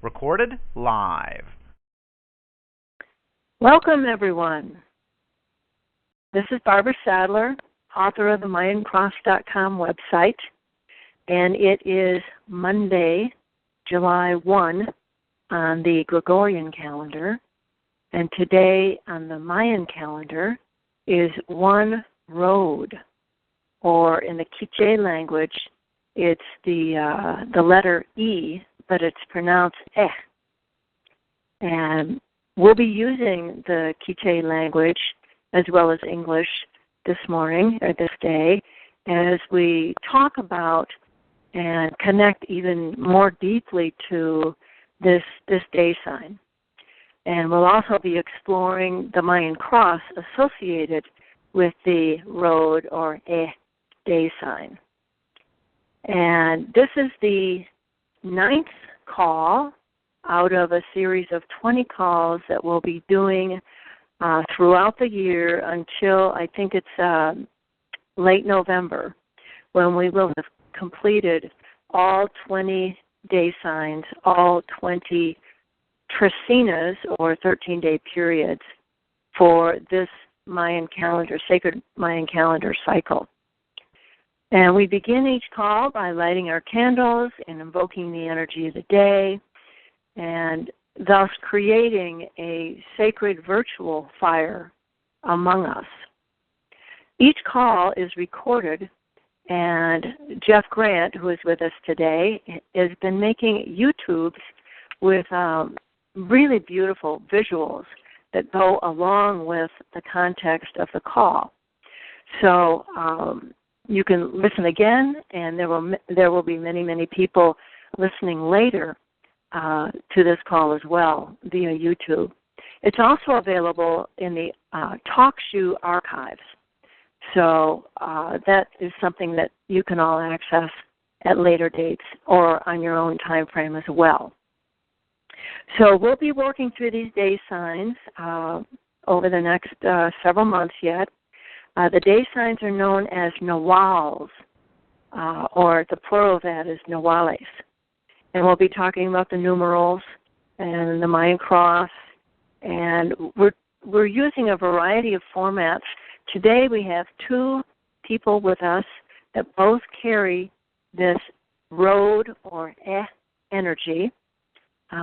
Recorded live. Welcome, everyone. This is Barbara Sadler, author of the MayanCross.com website, and it is Monday, July 1 on the Gregorian calendar, and today on the Mayan calendar is one road, or in the Quiche language, it's the letter E, but it's pronounced eh. And we'll be using the Quiche language as well as English this morning, or this day, as we talk about and connect even more deeply to this day sign. And we'll also be exploring the Mayan cross associated with the road or day sign. And this is the 9th call out of a series of 20 calls that we'll be doing throughout the year until I think it's late November, when we will have completed all 20 day signs, all 20 Tricinas, or 13-day periods, for this Mayan calendar, sacred Mayan calendar cycle. And we begin each call by lighting our candles and invoking the energy of the day, and thus creating a sacred virtual fire among us. Each call is recorded, and Jeff Grant, who is with us today, has been making YouTubes with really beautiful visuals that go along with the context of the call. So you can listen again, and there will be many, many people listening later to this call as well via YouTube. It's also available in the TalkShoe archives. So that is something that you can all access at later dates or on your own time frame as well. So we'll be working through these day signs over the next several months yet. The day signs are known as Nawals, or the plural of that is Nawales. And we'll be talking about the numerals and the Mayan cross, and we're using a variety of formats. Today we have 2 people with us that both carry this road or energy.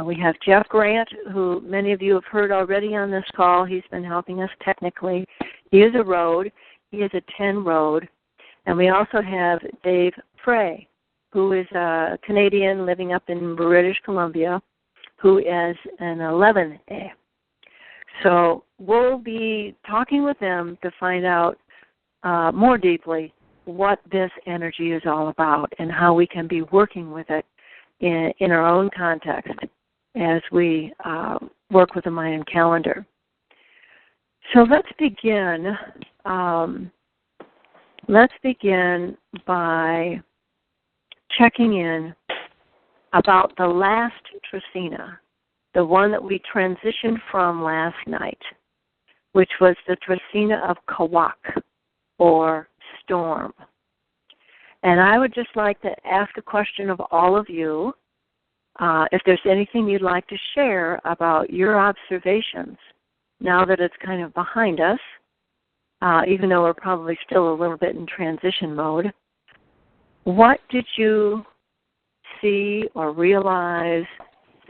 We have Jeff Grant, who many of you have heard already on this call. He's been helping us technically. He is a road. He is a 10 road. And we also have Dave Frey, who is a Canadian living up in British Columbia, who is an 11 A. So we'll be talking with them to find out more deeply what this energy is all about and how we can be working with it in our own context as we work with the Mayan calendar. So let's begin. Let's begin by checking in about the last Tricina, the one that we transitioned from last night, which was the Tricina of Kawak, or storm. And I would just like to ask a question of all of you, if there's anything you'd like to share about your observations now that it's kind of behind us, even though we're probably still a little bit in transition mode. What did you see or realize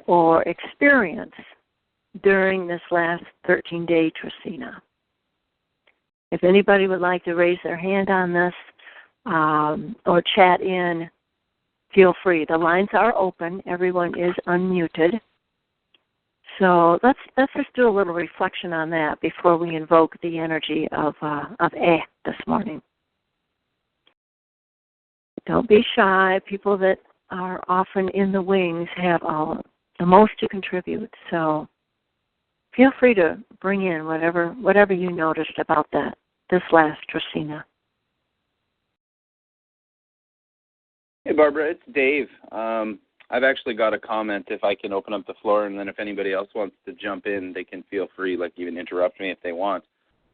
or experience during this last 13-day Tricina? If anybody would like to raise their hand on this or chat in, feel free. The lines are open. Everyone is unmuted. So let's just do a little reflection on that before we invoke the energy of this morning. Don't be shy. People that are often in the wings have the most to contribute. So feel free to bring in whatever you noticed about this last Tricina. Hey, Barbara, it's Dave. I've actually got a comment if I can open up the floor, and then if anybody else wants to jump in, they can feel free, like even interrupt me if they want.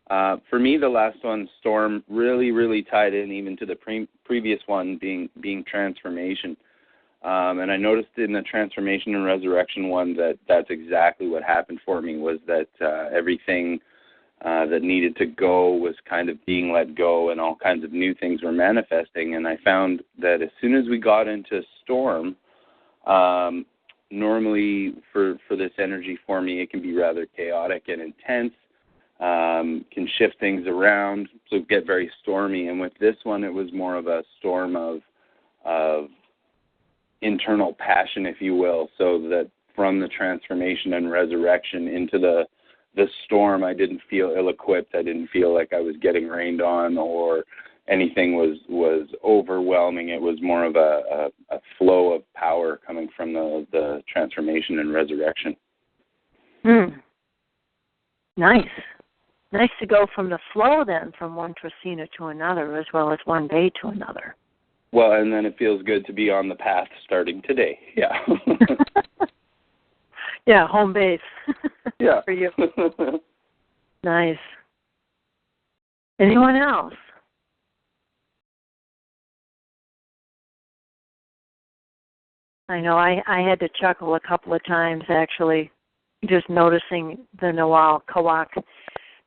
For me, the last one, Storm, really, really tied in even to the previous one being transformation. And I noticed in the transformation and resurrection one that that's exactly what happened for me, was that everything that needed to go was kind of being let go, and all kinds of new things were manifesting. And I found that as soon as we got into storm, normally for this energy for me, it can be rather chaotic and intense, can shift things around, so get very stormy. And with this one, it was more of a storm of internal passion, if you will, so that from the transformation and resurrection into the storm, I didn't feel ill-equipped. I didn't feel like I was getting rained on or anything was overwhelming. It was more of a flow of power coming from the transformation and resurrection. Nice. Nice to go from the flow then, from one Tracina to another, as well as one day to another. Well, and then it feels good to be on the path starting today. Yeah. Yeah, home base. Yeah. For you. Nice. Anyone else? I know I had to chuckle a couple of times, actually, just noticing the Nawal Kawak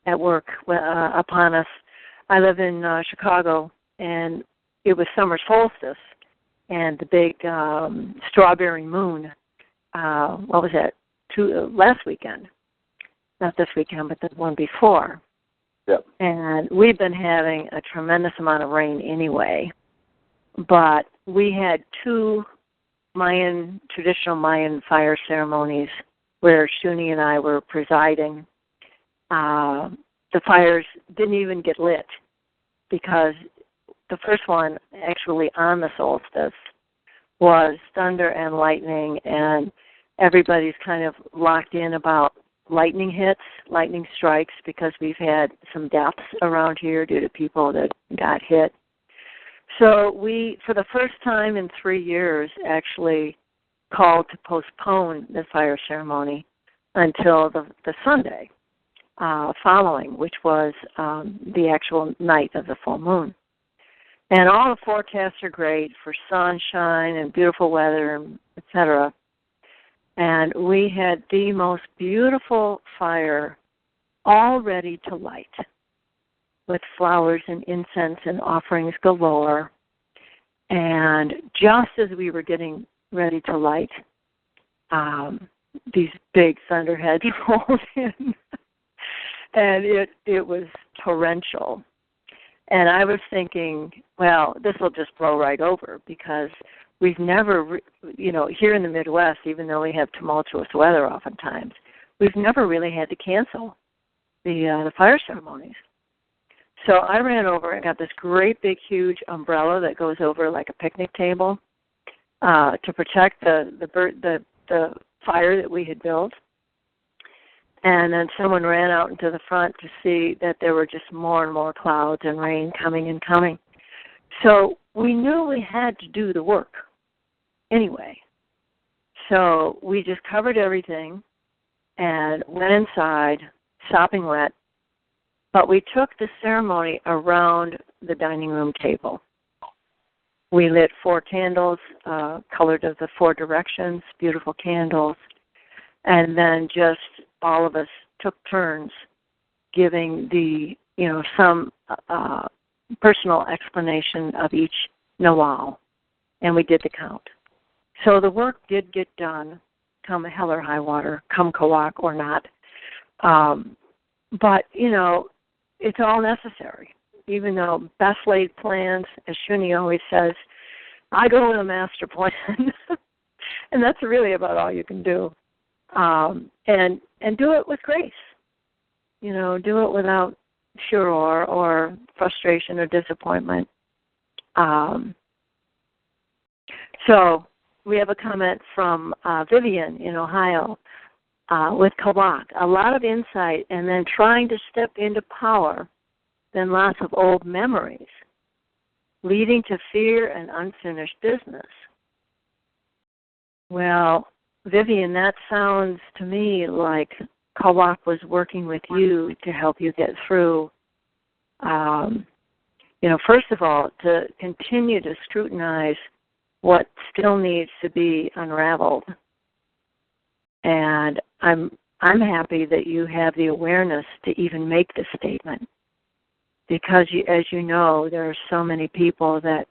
at work upon us. I live in Chicago, and it was summer solstice, and the big strawberry moon, what was that, last weekend? Not this weekend, but the one before. Yep. And we've been having a tremendous amount of rain anyway, but we had two traditional Mayan fire ceremonies where Shuni and I were presiding. The fires didn't even get lit because the first one, actually on the solstice, was thunder and lightning, and everybody's kind of locked in about lightning hits, lightning strikes, because we've had some deaths around here due to people that got hit. So we, for the first time in 3 years, actually called to postpone the fire ceremony until the Sunday following, which was the actual night of the full moon. And all the forecasts are great for sunshine and beautiful weather, etc. And we had the most beautiful fire all ready to light, with flowers and incense and offerings galore. And just as we were getting ready to light, these big thunderheads rolled in, and it was torrential. And I was thinking, well, this will just blow right over, because we've never, here in the Midwest, even though we have tumultuous weather oftentimes, we've never really had to cancel the fire ceremonies. So I ran over and got this great big huge umbrella that goes over like a picnic table to protect the fire that we had built. And then someone ran out into the front to see that there were just more and more clouds and rain coming and coming. So we knew we had to do the work anyway. So we just covered everything and went inside, sopping wet. But we took the ceremony around the dining room table. We lit 4 candles, colored of the 4 directions, beautiful candles. And then just all of us took turns giving some personal explanation of each Nawal. And we did the count. So the work did get done, come hell or high water, come Kawak or not. But, it's all necessary. Even though best laid plans, as Shuni always says, I go with a master plan. And that's really about all you can do. And do it with grace. Do it without furor or frustration or disappointment. So we have a comment from Vivian in Ohio with Kawak. A lot of insight, and then trying to step into power, then lots of old memories, leading to fear and unfinished business. Well, Vivian, that sounds to me like Kawak was working with you to help you get through, first of all, to continue to scrutinize what still needs to be unraveled. And I'm happy that you have the awareness to even make the statement, because as you know, there are so many people that,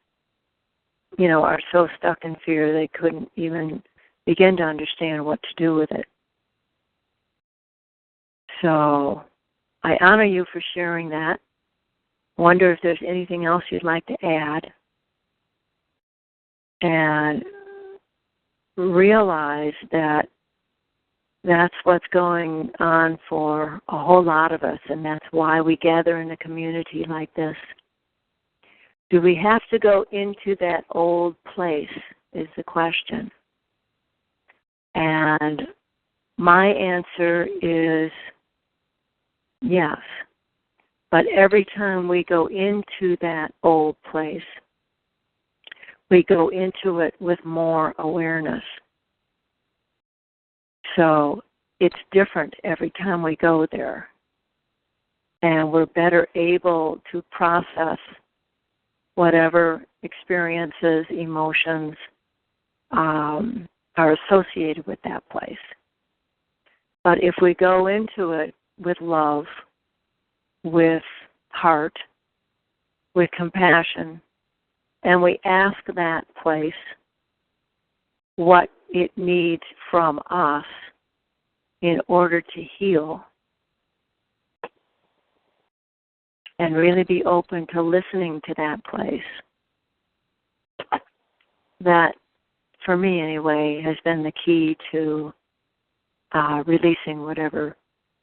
you know, are so stuck in fear they couldn't even begin to understand what to do with it. So I honor you for sharing that. Wonder if there's anything else you'd like to add. And realize that that's what's going on for a whole lot of us, and that's why we gather in a community like this. Do we have to go into that old place is the question. And my answer is yes. But every time we go into that old place, we go into it with more awareness. So it's different every time we go there. And we're better able to process whatever experiences, emotions are associated with that place. But if we go into it with love, with heart, with compassion, and we ask that place what it needs from us in order to heal, and really be open to listening to that place, that, for me anyway, has been the key to releasing whatever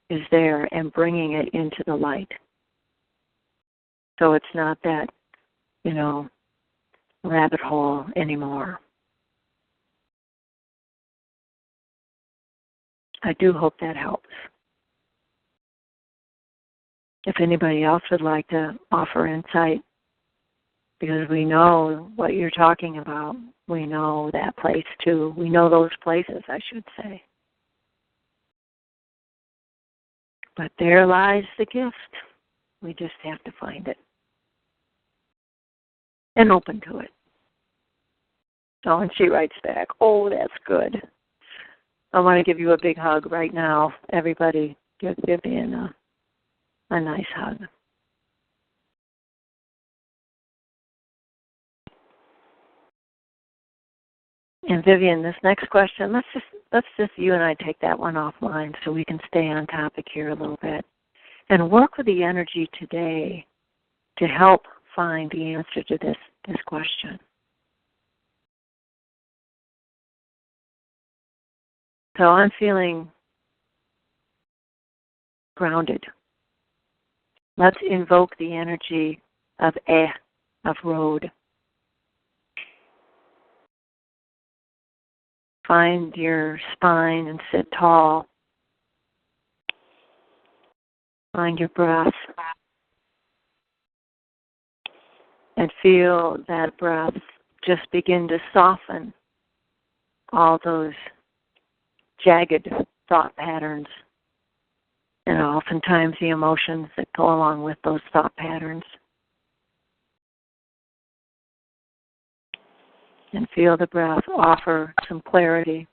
is there and bringing it into the light. So it's not that, you know, rabbit hole anymore. I do hope that helps. If anybody else would like to offer insight, because we know what you're talking about. We know that place too. We know those places, I should say. But there lies the gift. We just have to find it and open to it. Oh, and she writes back, oh, that's good. I want to give you a big hug right now. Everybody, give Vivian a nice hug. And Vivian, this next question, let's just you and I take that one offline so we can stay on topic here a little bit and work with the energy today to help find the answer to this question. So I'm feeling grounded. Let's invoke the energy of of road. Find your spine and sit tall. Find your breath. And feel that breath just begin to soften all those jagged thought patterns and oftentimes the emotions that go along with those thought patterns. And feel the breath offer some clarity.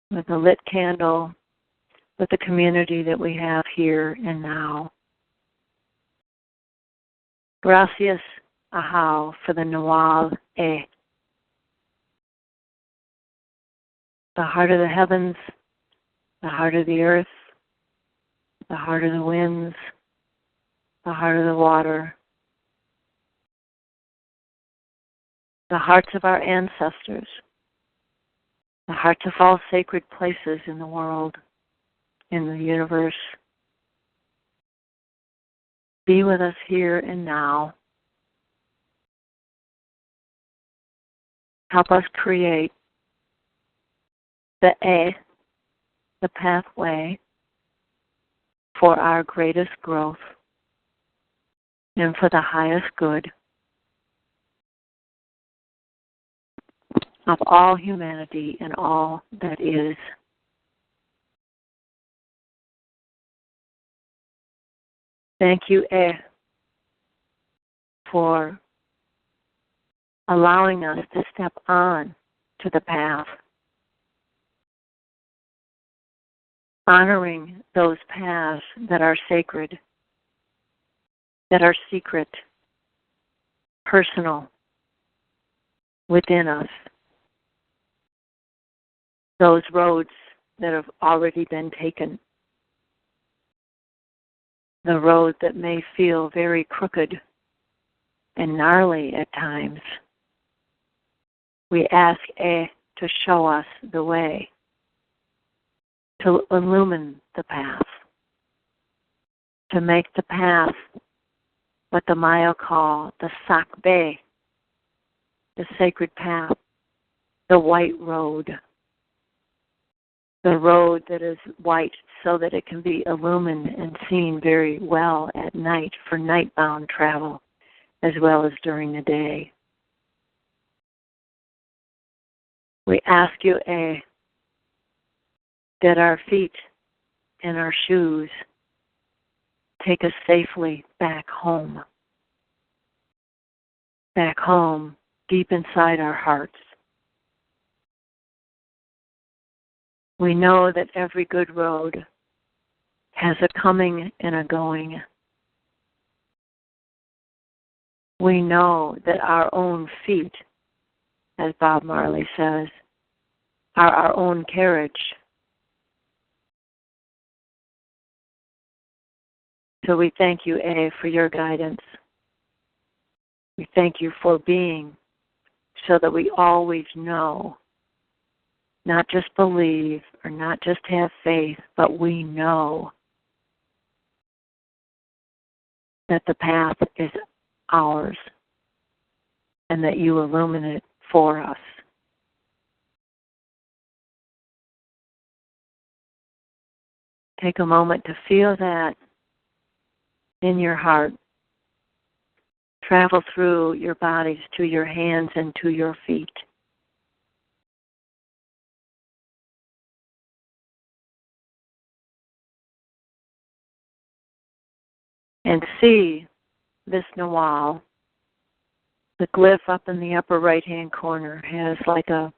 With a lit candle, with the community that we have here and now. Gracias, Ahau, for the Nawal the heart of the heavens, the heart of the earth, the heart of the winds, the heart of the water, the hearts of our ancestors, the hearts of all sacred places in the world, in the universe. Be with us here and now. Help us create the pathway for our greatest growth and for the highest good of all humanity and all that is. Thank you, for allowing us to step on to the path, honoring those paths that are sacred, that are secret, personal, within us, those roads that have already been taken, the road that may feel very crooked and gnarly at times. We ask to show us the way, to illumine the path, to make the path what the Maya call the Sakbe, the sacred path, the white road, the road that is white so that it can be illumined and seen very well at night for night-bound travel as well as during the day. We ask you, that our feet and our shoes take us safely back home deep inside our hearts. We know that every good road has a coming and a going. We know that our own feet, as Bob Marley says, are our own carriage. So we thank you, for your guidance. We thank you for being so that we always know, not just believe or not just have faith, but we know that the path is ours and that you illuminate it for us. Take a moment to feel that in your heart. Travel through your bodies to your hands and to your feet. And see this Nawal. The glyph up in the upper right-hand corner has like a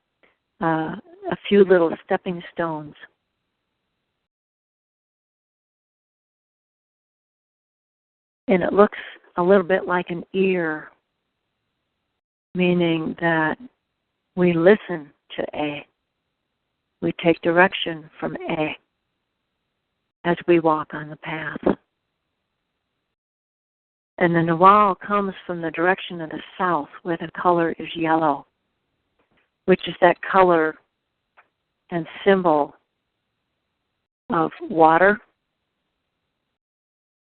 few little stepping stones. And it looks a little bit like an ear, meaning that we listen to A. We take direction from A as we walk on the path. And the Nawal comes from the direction of the south, where the color is yellow, which is that color and symbol of water,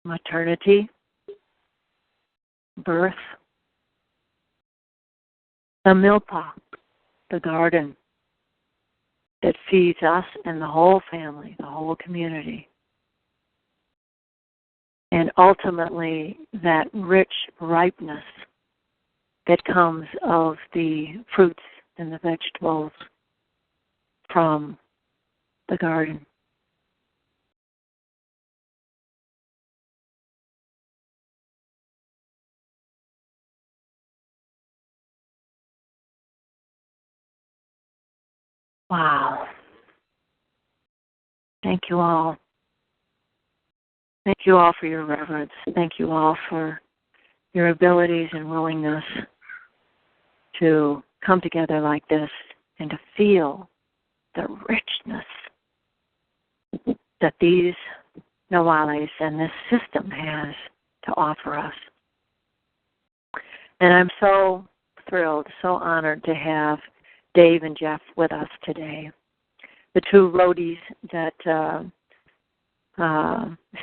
maternity, birth, the milpa, the garden that feeds us and the whole family, the whole community. And ultimately, that rich ripeness that comes of the fruits and the vegetables from the garden. Wow. Thank you all. Thank you all for your reverence. Thank you all for your abilities and willingness to come together like this and to feel the richness that these Nawales and this system has to offer us. And I'm so thrilled, so honored to have Dave and Jeff with us today, the two roadies that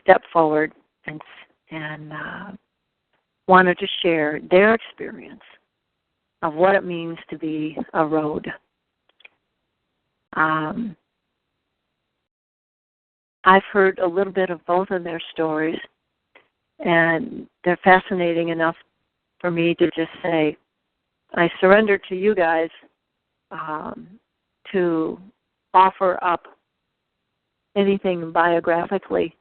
stepped forward and wanted to share their experience of what it means to be a road. I've heard a little bit of both of their stories, and they're fascinating enough for me to just say, I surrender to you guys to offer up anything biographically,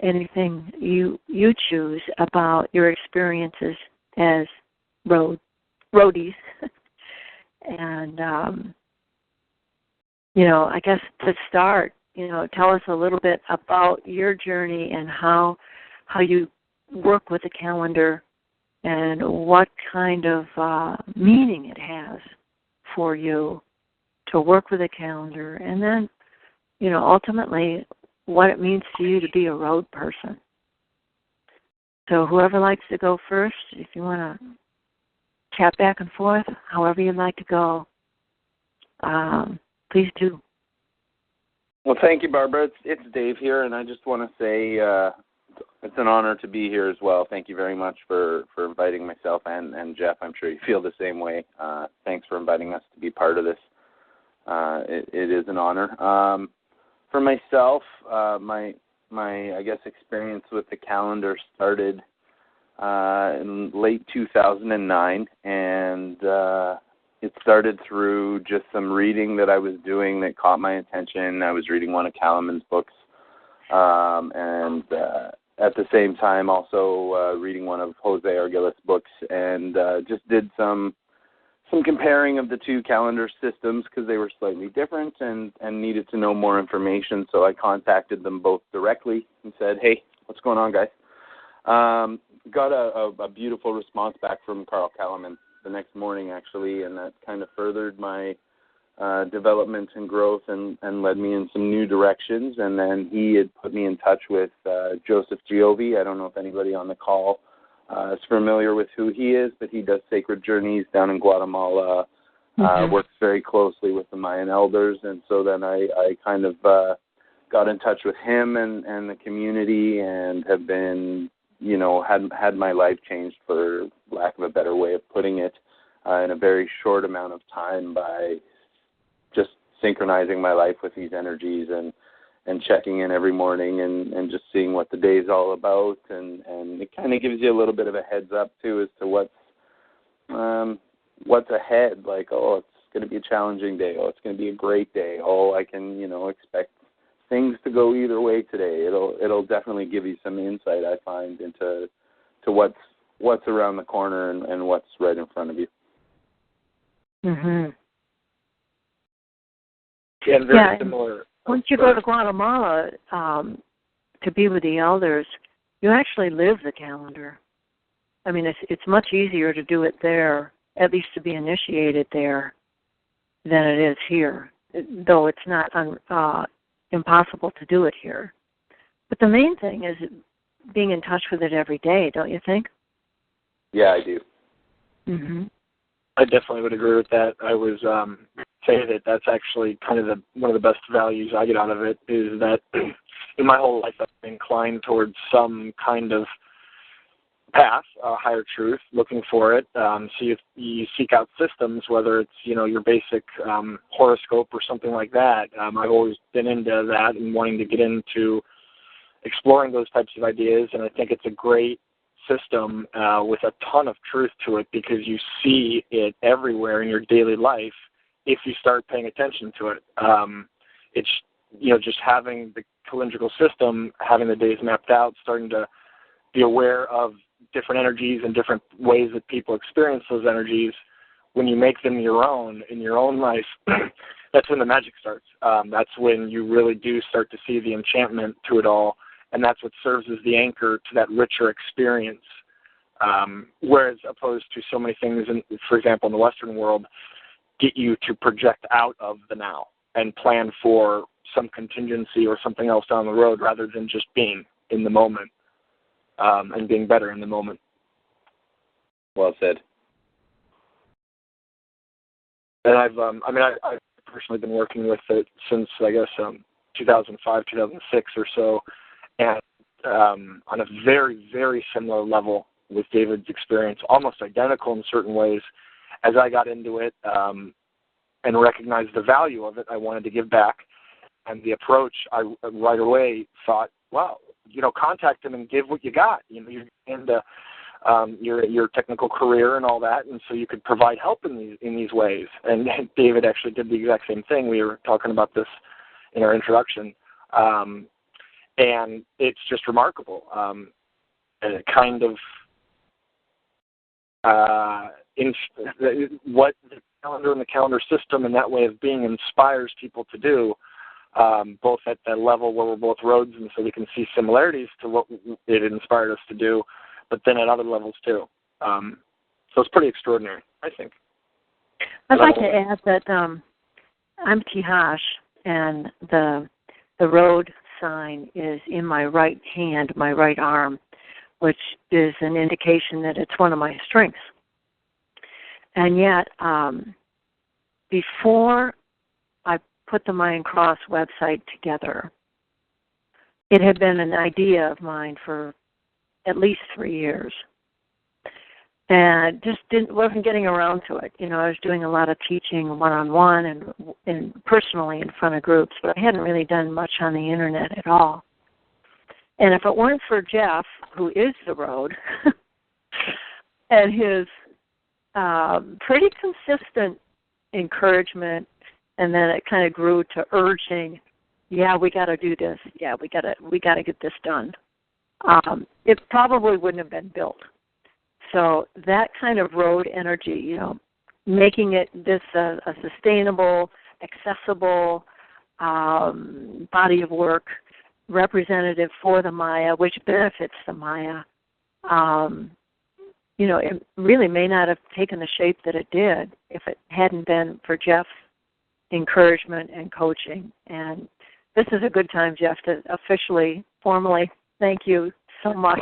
anything you choose about your experiences as roadies. And, I guess to start, tell us a little bit about your journey and how you work with the calendar and what kind of meaning it has for you to work with a calendar, and then, ultimately what it means to you to be a road person. So whoever likes to go first, if you want to chat back and forth, however you'd like to go, please do. Well, thank you, Barbara. It's Dave here, and I just want to say it's an honor to be here as well. Thank you very much for inviting myself and Jeff. I'm sure you feel the same way. Thanks for inviting us to be part of this. It is an honor. For myself, my I guess experience with the calendar started in late 2009, and it started through just some reading that I was doing that caught my attention. I was reading one of Calaman's books, and at the same time also reading one of Jose Arguelles' books, and just did some comparing of the two calendar systems because they were slightly different and needed to know more information. So I contacted them both directly and said, hey, what's going on, guys? Got a beautiful response back from Carl Calaman the next morning, actually, and that kind of furthered my development and growth and led me in some new directions. And then he had put me in touch with Joseph Giovi. I don't know if anybody on the call is familiar with who he is, but he does Sacred Journeys down in Guatemala, works very closely with the Mayan elders. And so then I kind of got in touch with him and the community, and have been, had my life changed, for lack of a better way of putting it, in a very short amount of time by just synchronizing my life with these energies and checking in every morning and just seeing what the day is all about. And it kind of gives you a little bit of a heads up, too, as to what's ahead. Like, oh, it's going to be a challenging day. Oh, it's going to be a great day. Oh, I can, expect things to go either way today. It'll definitely give you some insight, I find, into what's around the corner and what's right in front of you. Mhm. Yeah, and very similar. Once you go to Guatemala to be with the elders, you actually live the calendar. I mean, it's much easier to do it there, at least to be initiated there, than it is here, though it's not impossible to do it here. But the main thing is being in touch with it every day, don't you think? Yeah, I do. Mhm. I definitely would agree with that. I was say that that's actually kind of one of the best values I get out of it, is that in my whole life I've been inclined towards some kind of path, higher truth, looking for it. So you seek out systems, whether it's, your basic horoscope or something like that. I've always been into that and wanting to get into exploring those types of ideas, and I think it's a great system with a ton of truth to it, because you see it everywhere in your daily life if you start paying attention to it. It's, just having the calendrical system, having the days mapped out, starting to be aware of different energies and different ways that people experience those energies. When you make them your own in your own life, that's when the magic starts. That's when you really do start to see the enchantment to it all, and that's what serves as the anchor to that richer experience. Whereas opposed to so many things, for example, in the Western world, get you to project out of the now and plan for some contingency or something else down the road, rather than just being in the moment and being better in the moment. Well said. And I've personally been working with it since, I guess, 2005, 2006 or so, and on a very, very similar level with David's experience, almost identical in certain ways. As I got into it and recognized the value of it, I wanted to give back. And the approach, I right away thought, wow, contact them and give what you got. You're into your technical career and all that, and so you could provide help in these ways. And David actually did the exact same thing. We were talking about this in our introduction, and it's just remarkable. And it kind of what the calendar and the calendar system and that way of being inspires people to do, both at that level where we're both roads and so we can see similarities to what it inspired us to do, but then at other levels too. So it's pretty extraordinary, I think. I'd like to add that I'm Tihash, and the road sign is in my right hand, my right arm, which is an indication that it's one of my strengths. And yet, before I put the Mayan Cross website together, it had been an idea of mine for at least 3 years. And just wasn't getting around to it. You know, I was doing a lot of teaching one-on-one and personally in front of groups, but I hadn't really done much on the internet at all. And if it weren't for Jeff, who is the road, and his pretty consistent encouragement, and then it kind of grew to urging, yeah, we got to do this. Yeah, we got to get this done. It probably wouldn't have been built. So that kind of road energy, you know, making it this a sustainable, accessible body of work, representative for the Maya, which benefits the Maya, you know, it really may not have taken the shape that it did if it hadn't been for Jeff's encouragement and coaching. And this is a good time, Jeff, to officially, formally thank you so much.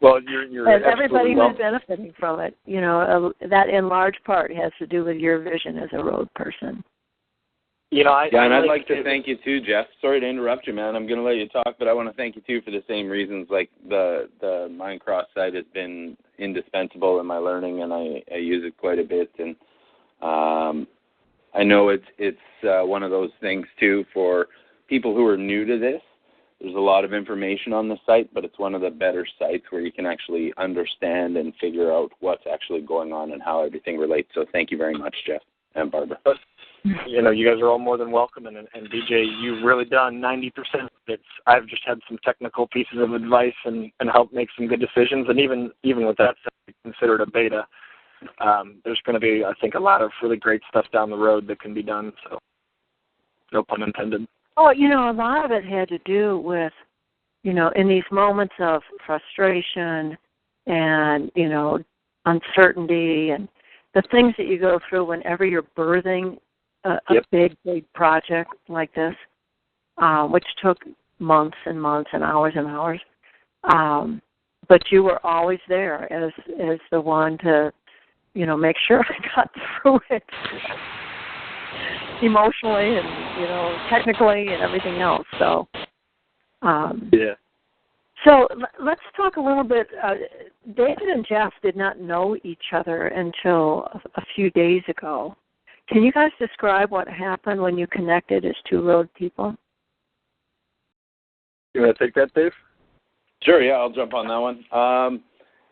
Well, you're and everybody who's benefiting from it, you know, that in large part has to do with your vision as a road person. You know, and I'd like to thank you too, Jeff. Sorry to interrupt you, man. I'm going to let you talk, but I want to thank you too for the same reasons. Like the Mayan Cross site has been indispensable in my learning, and I use it quite a bit. And I know it's one of those things too for people who are new to this. There's a lot of information on the site, but it's one of the better sites where you can actually understand and figure out what's actually going on and how everything relates. So thank you very much, Jeff and Barbara. You know, you guys are all more than welcome, and DJ, you've really done 90% of it. I've just had some technical pieces of advice and helped make some good decisions, and even with that, consider it a beta. There's going to be, I think, a lot of really great stuff down the road that can be done, so no pun intended. Oh, you know, a lot of it had to do with, you know, in these moments of frustration and, you know, uncertainty and the things that you go through whenever you're birthing a big project like this, which took months and months and hours. But you were always there as the one to, you know, make sure I got through it. Emotionally and, you know, technically and everything else. So, So let's talk a little bit. David and Jeff did not know each other until a few days ago. Can you guys describe what happened when you connected as two road people? You want to take that, Dave? Sure, yeah, I'll jump on that one.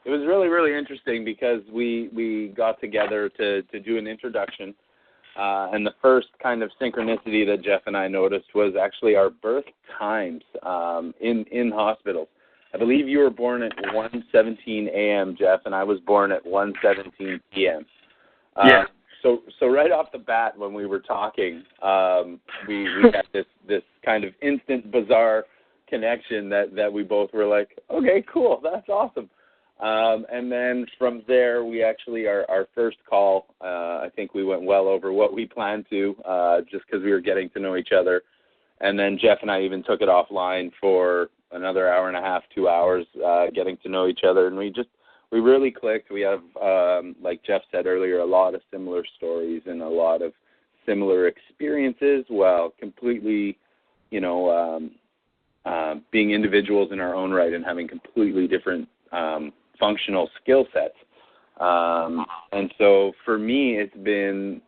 It was really, really interesting because we got together to do an introduction. And the first kind of synchronicity that Jeff and I noticed was actually our birth times in hospitals. I believe you were born at 1:17 a.m., Jeff, and I was born at 1:17 p.m. Yeah. So right off the bat, when we were talking, we had this kind of instant bizarre connection that we both were like, okay, cool, that's awesome. And then from there, we actually, our first call, I think we went well over what we planned to, just because we were getting to know each other. And then Jeff and I even took it offline for another hour and a half, 2 hours, getting to know each other. And we really clicked. We have, like Jeff said earlier, a lot of similar stories and a lot of similar experiences, while completely, you know, being individuals in our own right and having completely different functional skill sets. And so for me, it's been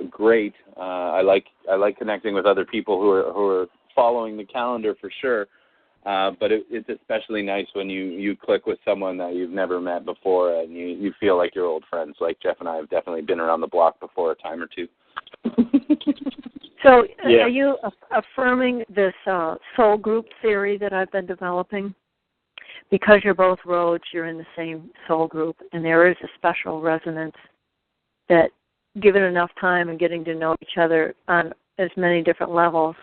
great. I like connecting with other people who are following the calendar for sure. But it's especially nice when you click with someone that you've never met before and you feel like you're old friends. Like Jeff and I have definitely been around the block before a time or two. So are you affirming this soul group theory that I've been developing? because you're both roads, you're in the same soul group, and there is a special resonance that, given enough time and getting to know each other on as many different levels,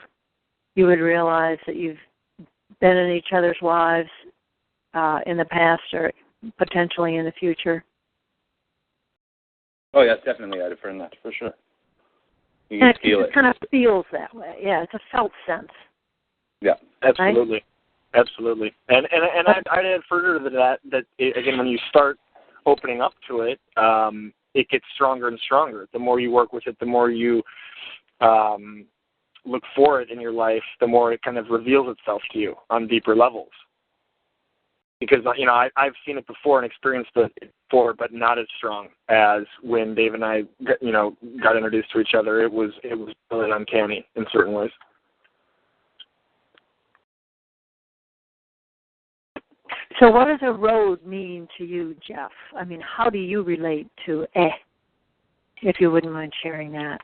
you would realize that you've been in each other's lives in the past or potentially in the future. Oh, yeah, definitely. I'd affirm that for sure. You And can feel it. It kind of feels that way. Yeah, it's a felt sense. Yeah, absolutely. Right? Absolutely. And I'd add further to that again, when you start opening up to it, it gets stronger and stronger. The more you work with it, the more you look for it in your life, the more it kind of reveals itself to you on deeper levels. Because, I've seen it before and experienced it before, but not as strong as when Dave and I, got introduced to each other. It was really uncanny in certain ways. So what does a road mean to you, Jeff? I mean, how do you relate to if you wouldn't mind sharing that?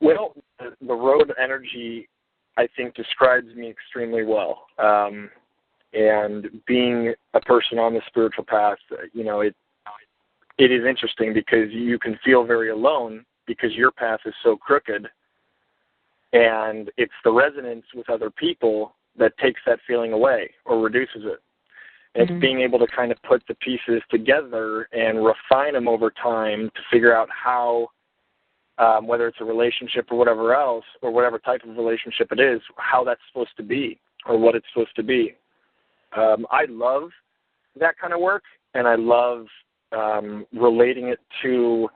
Well, the road energy, I think, describes me extremely well. And being a person on the spiritual path, it is interesting because you can feel very alone because your path is so crooked. And it's the resonance with other people that takes that feeling away or reduces it. And It's being able to kind of put the pieces together and refine them over time to figure out how, whether it's a relationship or whatever else, or whatever type of relationship it is, how that's supposed to be or what it's supposed to be. I love that kind of work, and I love relating it to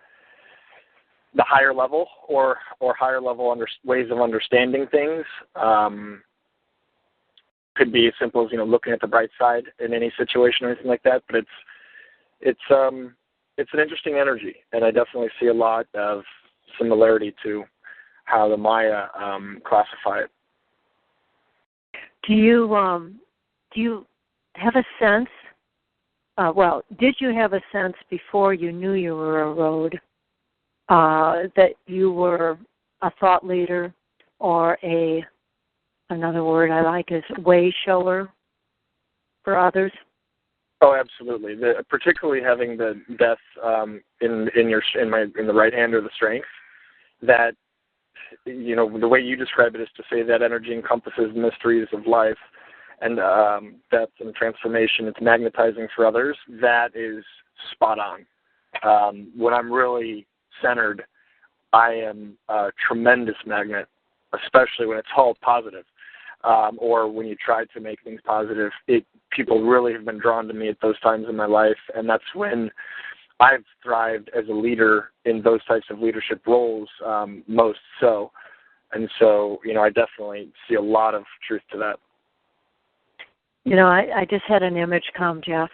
the higher level or higher level ways of understanding things. Could be as simple as looking at the bright side in any situation or anything like that. But it's an interesting energy, and I definitely see a lot of similarity to how the Maya classify it. Do you have a sense? Did you have a sense before you knew you were a road that you were a thought leader or another word I like is way shower for others? Oh, absolutely. Particularly having the death in the right hand or the strength. That the way you describe it is to say that energy encompasses the mysteries of life and death and transformation. It's magnetizing for others. That is spot on. When I'm really centered, I am a tremendous magnet, especially when it's all positive. Or when you try to make things positive, people really have been drawn to me at those times in my life, and that's when I've thrived as a leader in those types of leadership roles most so. And so, I definitely see a lot of truth to that. I just had an image come, Jeff.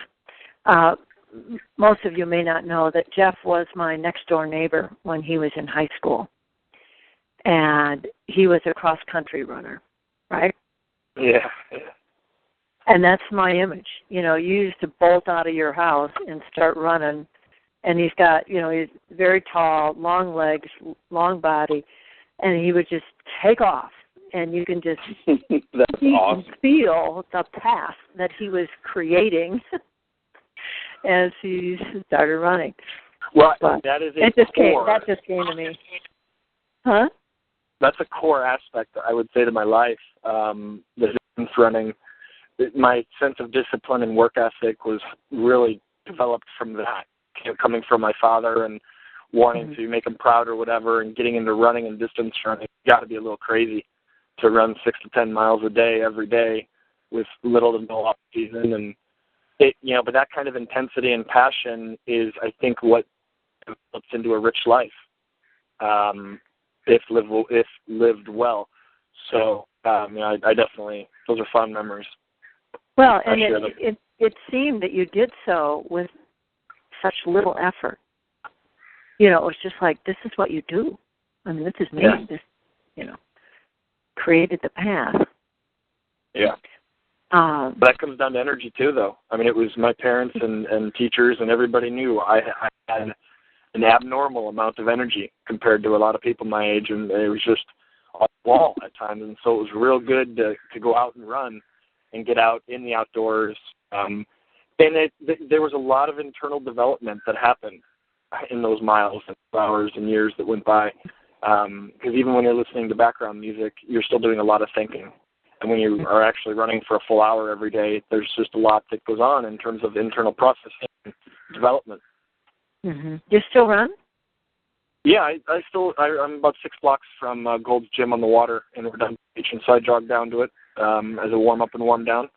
Most of you may not know that Jeff was my next-door neighbor when he was in high school. And he was a cross-country runner, right? Yeah. And that's my image. You used to bolt out of your house and start running. And he's got, he's very tall, long legs, long body. And he would just take off. And you can just That's awesome. feel the path that he was creating as he started running. Well, but that is that just came to me. Huh? That's a core aspect, I would say, to my life. The distance running, my sense of discipline and work ethic was really developed from that, coming from my father and wanting to make him proud or whatever, and getting into running and distance running. It's got to be a little crazy to run 6 to 10 miles a day every day with little to no off season, and but that kind of intensity and passion is, I think, what develops into a rich life, if lived well. So, I definitely, those are fun memories. Well, and it seemed that you did so with such little effort. It was just like, this is what you do. I mean, this is me. Yeah. This, created the path. Yeah. But that comes down to energy too, though. I mean, it was my parents and teachers, and everybody knew I had an abnormal amount of energy compared to a lot of people my age, and it was just on the wall at times, and so it was real good to go out and run and get out in the outdoors. And there was a lot of internal development that happened in those miles and hours and years that went by. Because even when you're listening to background music, you're still doing a lot of thinking. And when you are actually running for a full hour every day, there's just a lot that goes on in terms of internal processing and development. Mm-hmm. You still run? Yeah, I'm about 6 blocks from Gold's Gym on the water in Redundant Beach, and so I jog down to it as a warm-up and warm-down.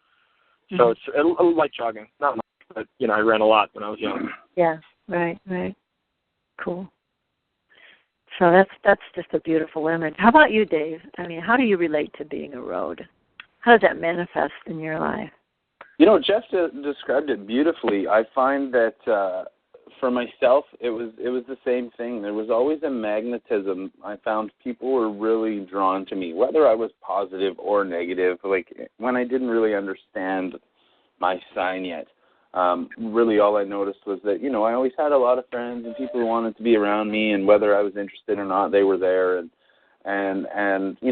So it's a light jogging, not much, but, I ran a lot when I was young. Yeah, right. Cool. So that's just a beautiful image. How about you, Dave? I mean, how do you relate to being a road? How does that manifest in your life? Jeff described it beautifully. I find that for myself, it was the same thing. There was always a magnetism. I found people were really drawn to me, whether I was positive or negative. Like when I didn't really understand my sign yet, really all I noticed was that, I always had a lot of friends and people who wanted to be around me, and whether I was interested or not, they were there. And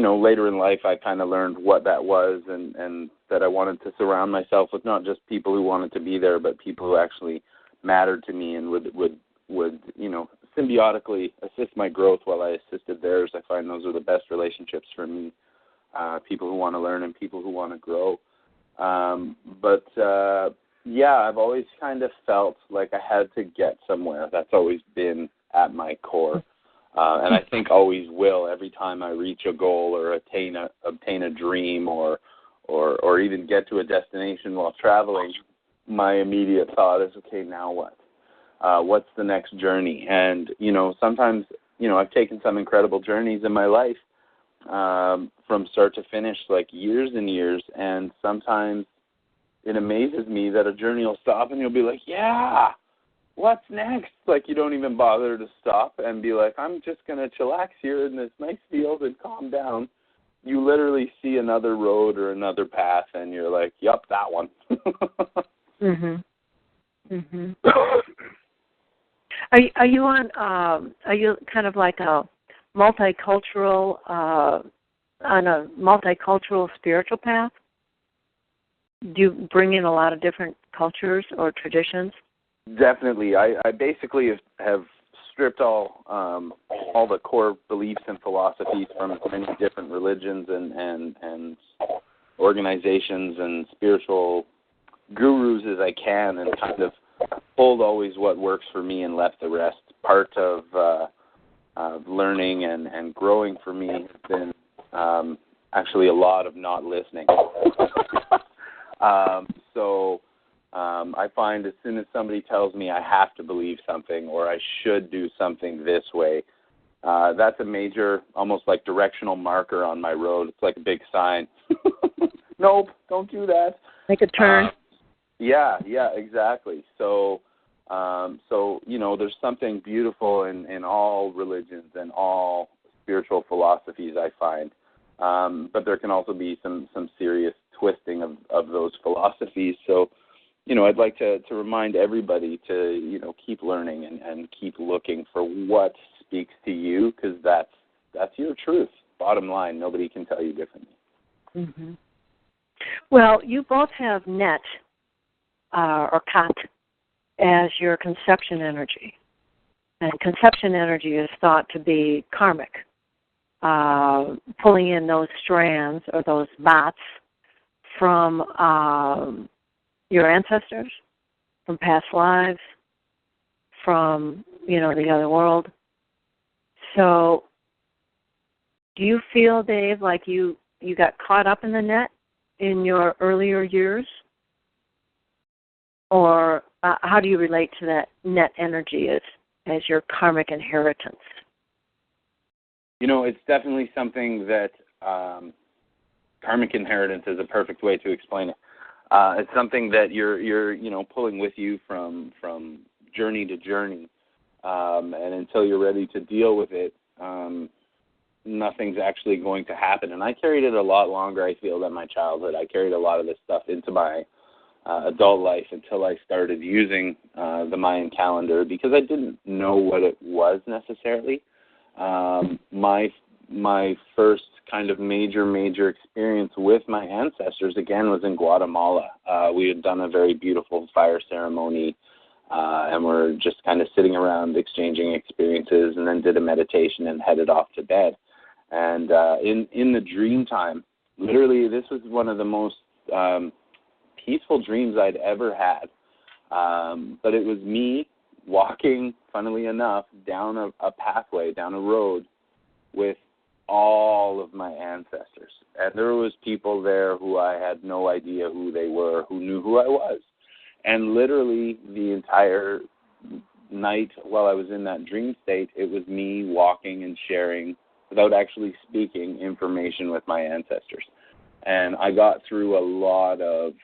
later in life, I kind of learned what that was, and that I wanted to surround myself with not just people who wanted to be there, but people who actually mattered to me and would symbiotically assist my growth while I assisted theirs. I find those are the best relationships for me, people who want to learn and people who want to grow. I've always kind of felt like I had to get somewhere. That's always been at my core. And I think always will every time I reach a goal or obtain a dream or even get to a destination while traveling. My immediate thought is, okay, now what? What's the next journey? And, sometimes, I've taken some incredible journeys in my life from start to finish, like years and years. And sometimes it amazes me that a journey will stop and you'll be like, yeah, what's next? Like you don't even bother to stop and be like, I'm just going to chillax here in this nice field and calm down. You literally see another road or another path and you're like, yup, that one. Mhm. Mhm. Are you on? Are you kind of like a multicultural on a multicultural spiritual path? Do you bring in a lot of different cultures or traditions? Definitely. I basically have stripped all the core beliefs and philosophies from many different religions and organizations and spiritual gurus as I can, and kind of pulled always what works for me and left the rest. Part of learning and growing for me has been actually a lot of not listening. I find as soon as somebody tells me I have to believe something or I should do something this way, that's a major, almost like directional marker on my road. It's like a big sign. Nope, don't do that. Make a turn. Yeah, exactly. So there's something beautiful in all religions and all spiritual philosophies, I find. But there can also be some serious twisting of those philosophies. So, I'd like to remind everybody to, keep learning and keep looking for what speaks to you, because that's your truth. Bottom line, nobody can tell you differently. Mm-hmm. Well, you both have net or kat as your conception energy. And conception energy is thought to be karmic, pulling in those strands or those bats from your ancestors, from past lives, from, the other world. So do you feel, Dave, like you got caught up in the net in your earlier years? Or how do you relate to that net energy as your karmic inheritance? It's definitely something that karmic inheritance is a perfect way to explain it. It's something that you're pulling with you from journey to journey, and until you're ready to deal with it, nothing's actually going to happen. And I carried it a lot longer, I feel, than my childhood. I carried a lot of this stuff into my adult life until I started using the Mayan calendar, because I didn't know what it was necessarily. my first kind of major experience with my ancestors, again, was in Guatemala. We had done a very beautiful fire ceremony, and we're just kind of sitting around exchanging experiences, and then did a meditation and headed off to bed. And in the dream time, literally, this was one of the most peaceful dreams I'd ever had. But it was me walking, funnily enough, down a pathway, down a road with all of my ancestors. And there was people there who I had no idea who they were, who knew who I was. And literally the entire night while I was in that dream state, it was me walking and sharing, without actually speaking, information with my ancestors. And I got through a lot of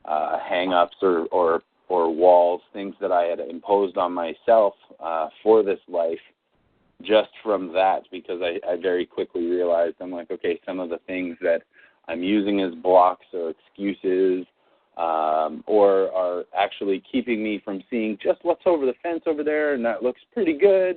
hang-ups or walls, things that I had imposed on myself for this life, just from that, because I very quickly realized, I'm like, okay, some of the things that I'm using as blocks or excuses or are actually keeping me from seeing just what's over the fence over there, and that looks pretty good.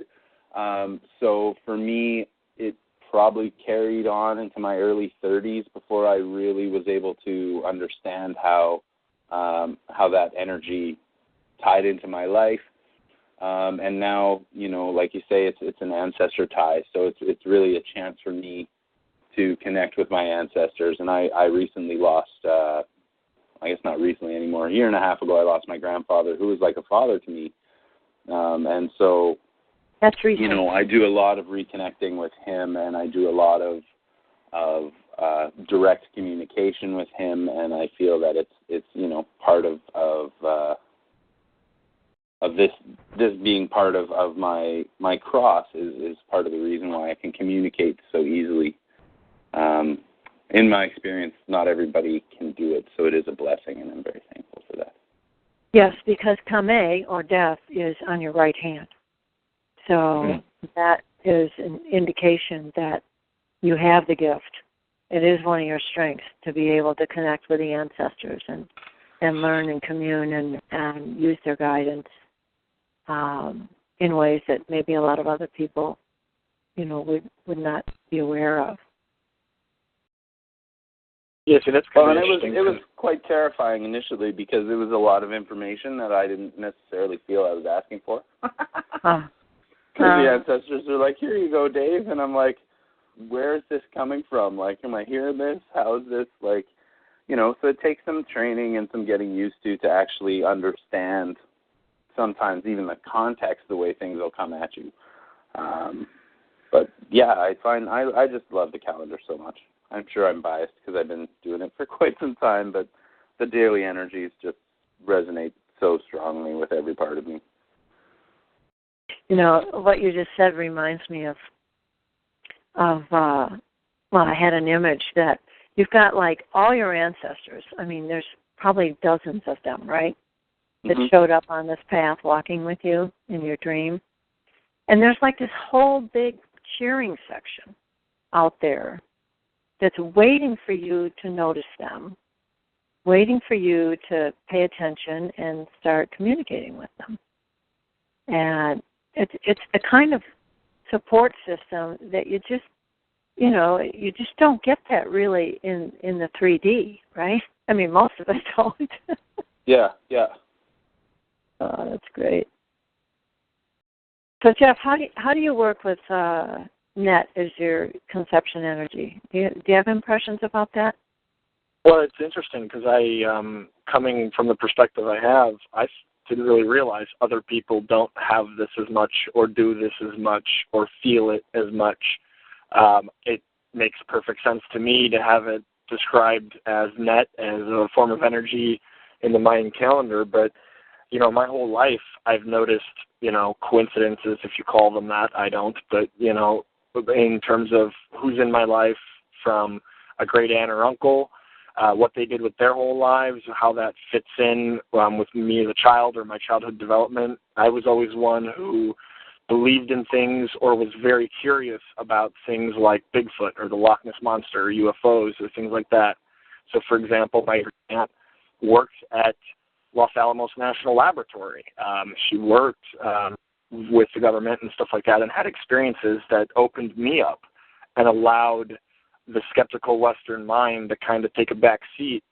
So for me, it probably carried on into my early 30s before I really was able to understand how that energy tied into my life. And now, like you say, it's an ancestor tie. So it's really a chance for me to connect with my ancestors. And I recently lost, I guess not recently anymore, a year and a half ago, I lost my grandfather, who was like a father to me. And so, that's recent. I do a lot of reconnecting with him, and I do a lot of direct communication with him, and I feel that it's part of this being part of my cross is part of the reason why I can communicate so easily. In my experience, not everybody can do it, so it is a blessing, and I'm very thankful for that. Yes, because Kame, or death, is on your right hand. So that is an indication that you have the gift. It is one of your strengths to be able to connect with the ancestors and learn and commune and use their guidance in ways that maybe a lot of other people, would not be aware of. Yes, that's kind of interesting. It was quite terrifying initially because it was a lot of information that I didn't necessarily feel I was asking for. Because the ancestors are like, here you go, Dave. And I'm like, where is this coming from? Like, am I hearing this? How is this? Like, so it takes some training and some getting used to actually understand sometimes even the context, the way things will come at you. But, yeah, I just love the calendar so much. I'm sure I'm biased because I've been doing it for quite some time, but the daily energies just resonate so strongly with every part of me. What you just said reminds me of I had an image that you've got like all your ancestors. I mean, there's probably dozens of them, right? That showed up on this path walking with you in your dream. And there's like this whole big cheering section out there that's waiting for you to notice them, waiting for you to pay attention and start communicating with them. And it's the kind of support system that you just don't get that really in the 3D, right? I mean, most of us don't. Yeah. Oh, that's great. So, Jeff, how do you work with net as your conception energy? Do you have impressions about that? Well, it's interesting because coming from the perspective I have, I didn't really realize other people don't have this as much or do this as much or feel it as much. It makes perfect sense to me to have it described as net, as a form of energy in the Mayan calendar, but my whole life I've noticed, coincidences, if you call them that. I don't, but, in terms of who's in my life, from a great aunt or uncle, what they did with their whole lives, how that fits in with me as a child or my childhood development. I was always one who believed in things or was very curious about things like Bigfoot or the Loch Ness Monster or UFOs or things like that. So, for example, my aunt worked at Los Alamos National Laboratory. She worked with the government and stuff like that and had experiences that opened me up and allowed the skeptical Western mind to kind of take a back seat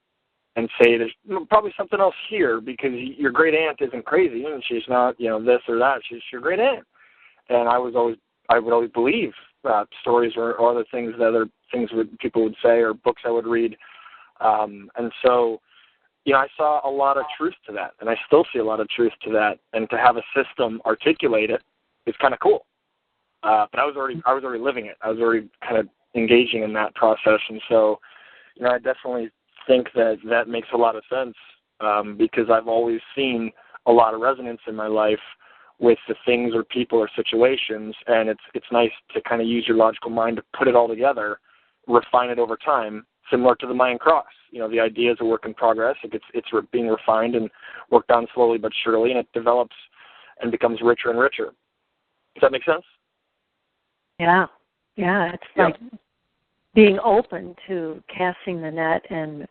and say there's probably something else here, because your great aunt isn't crazy and she's not, this or that. She's your great aunt. And I would always believe stories or other things people would say, or books I would read. And so, I saw a lot of truth to that, and I still see a lot of truth to that. And to have a system articulate it is kind of cool. But I was already living it. I was already kind of engaging in that process. And so, I definitely think that makes a lot of sense, because I've always seen a lot of resonance in my life with the things or people or situations, and it's nice to kind of use your logical mind to put it all together, refine it over time, similar to the Mayan cross. The idea is a work in progress. It's being refined and worked on slowly but surely, and it develops and becomes richer and richer. Does that make sense? Yeah. It's like being open to casting the net and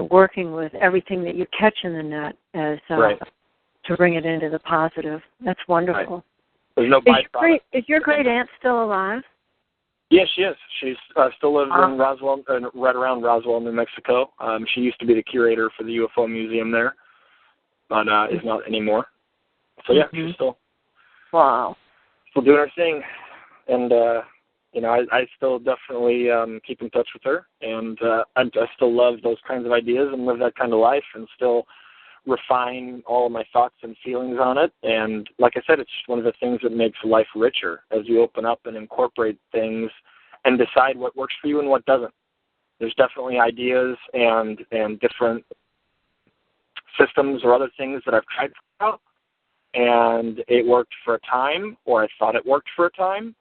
working with everything that you catch in the net as to bring it into the positive. That's wonderful. Right. There's no byproduct. Is your great aunt still alive? Yes, she is. She still lives in Roswell, right around Roswell, New Mexico. She used to be the curator for the UFO museum there, but is not anymore. So she's still doing her thing, and I still definitely keep in touch with her, and I still love those kinds of ideas and live that kind of life, and still refine all of my thoughts and feelings on it. And like I said, it's just one of the things that makes life richer as you open up and incorporate things and decide what works for you and what doesn't. There's definitely ideas and different systems or other things that I've tried out, and it worked for a time, or I thought it worked for a time,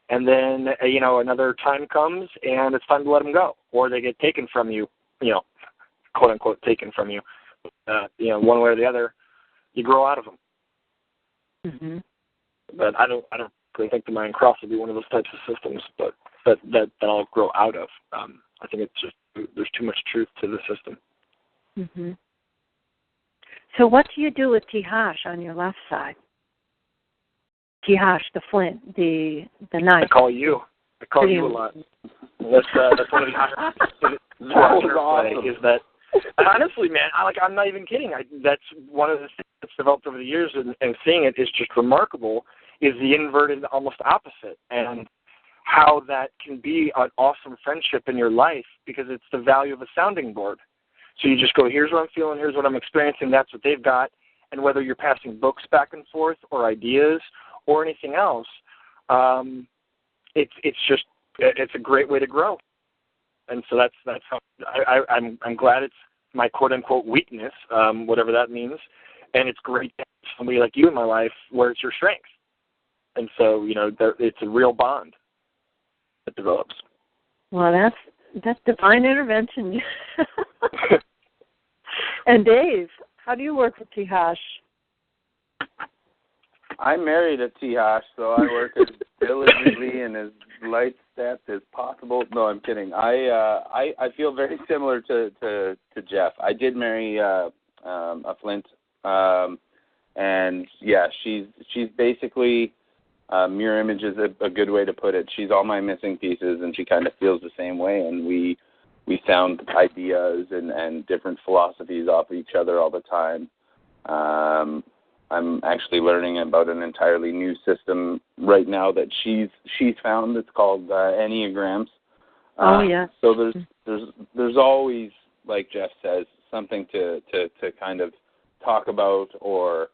and then another time comes and it's time to let them go, or they get taken from you, quote unquote taken from you. One way or the other, you grow out of them. Mm-hmm. But I don't really think the Mayan cross would be one of those types of systems, but that I'll grow out of. I think it's just there's too much truth to the system. Mm-hmm. So what do you do with Tihash on your left side? Tihash, the flint, the knife. I call you a lot. That's one of the awesome. Is that. Honestly, man, I'm not even kidding. That's one of the things that's developed over the years, and seeing it is just remarkable, is the inverted almost opposite, and how that can be an awesome friendship in your life, because it's the value of a sounding board. So you just go, here's what I'm feeling, here's what I'm experiencing, that's what they've got, and whether you're passing books back and forth or ideas or anything else, it's a great way to grow. And so that's how I'm glad it's my quote unquote weakness, whatever that means, and it's great to have somebody like you in my life where it's your strength. And so it's a real bond that develops. Well, that's divine intervention. And Dave, how do you work with Tihash? I'm married to Tihash, so I work as diligently and as light stepped as possible. No, I'm kidding. I feel very similar to Jeff. I did marry a Flint, and she's basically mirror image is a good way to put it. She's all my missing pieces, and she kind of feels the same way, and we sound ideas and different philosophies off each other all the time. I'm actually learning about an entirely new system right now that she's found. It's called Enneagrams. So there's always, like Jeff says, something to kind of talk about or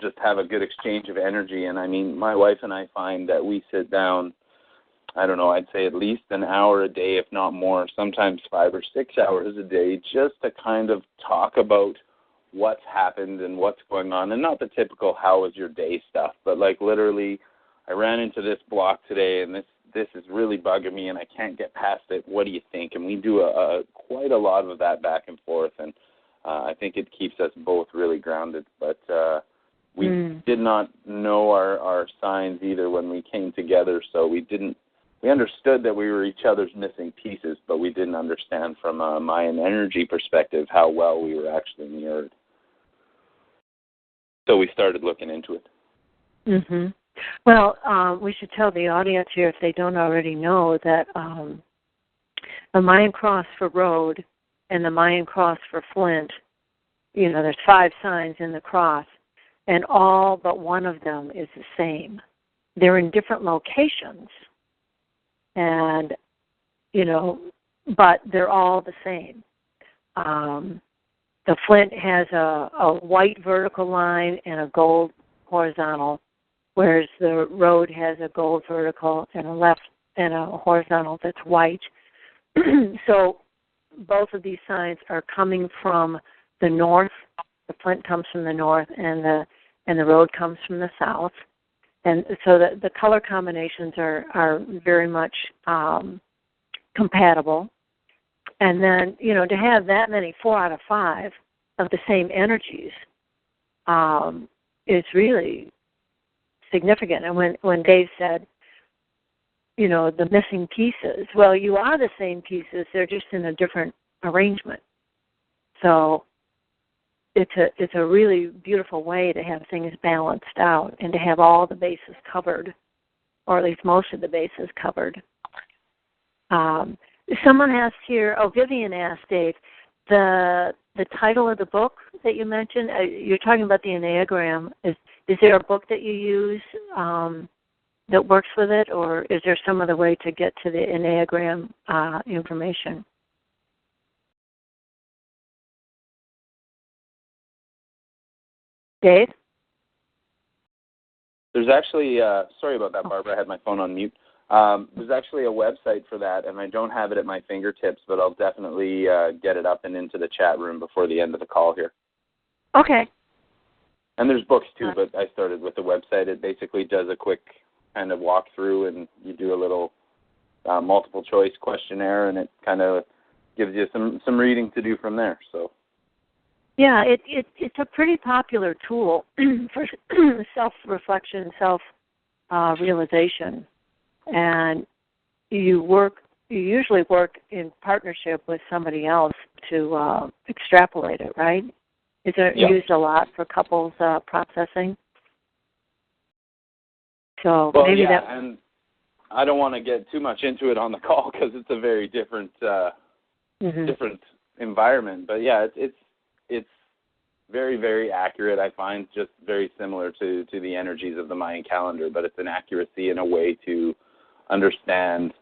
just have a good exchange of energy. And I mean, my wife and I find that we sit down, I don't know, I'd say at least an hour a day, if not more, sometimes 5 or 6 hours a day, just to kind of talk about what's happened and what's going on, and not the typical how was your day stuff, but like literally, I ran into this block today, and this is really bugging me, and I can't get past it. What do you think? And we do quite a lot of that back and forth, and I think it keeps us both really grounded. But we did not know our signs either when we came together, so we understood that we were each other's missing pieces, but we didn't understand from a Mayan energy perspective how well we were actually mirrored. So we started looking into it. Mhm. Well, we should tell the audience here, if they don't already know, that the Mayan cross for road and the Mayan cross for flint, there's 5 signs in the cross, and all but one of them is the same. They're in different locations, and, but they're all the same. The flint has a white vertical line and a gold horizontal, whereas the road has a gold vertical and a left and a horizontal that's white. So both of these signs are coming from the north. The flint comes from the north, and the road comes from the south. And so the color combinations are very much compatible. And then, to have that many, 4 out of 5 of the same energies is really significant. And when Dave said, the missing pieces, well, you are the same pieces, they're just in a different arrangement. So it's a really beautiful way to have things balanced out and to have all the bases covered, or at least most of the bases covered. Someone asked here, Vivian asked Dave, the title of the book that you mentioned, you're talking about the Enneagram. Is there a book that you use that works with it, or is there some other way to get to the Enneagram information? Dave? There's actually, sorry about that, Barbara, I had my phone on mute. There's actually a website for that, and I don't have it at my fingertips, but I'll definitely get it up and into the chat room before the end of the call here. Okay. And there's books too, but I started with the website. It basically does a quick kind of walkthrough, and you do a little multiple choice questionnaire, and it kind of gives you some reading to do from there. So. Yeah, it's a pretty popular tool for self-reflection, self-realization, and you usually work in partnership with somebody else to extrapolate it, right? Is it used a lot for couples processing? So maybe that. And I don't want to get too much into it on the call because it's a very different different environment. But yeah, it's very, very accurate. I find just very similar to the energies of the Mayan calendar, but it's an accuracy in a way to understand,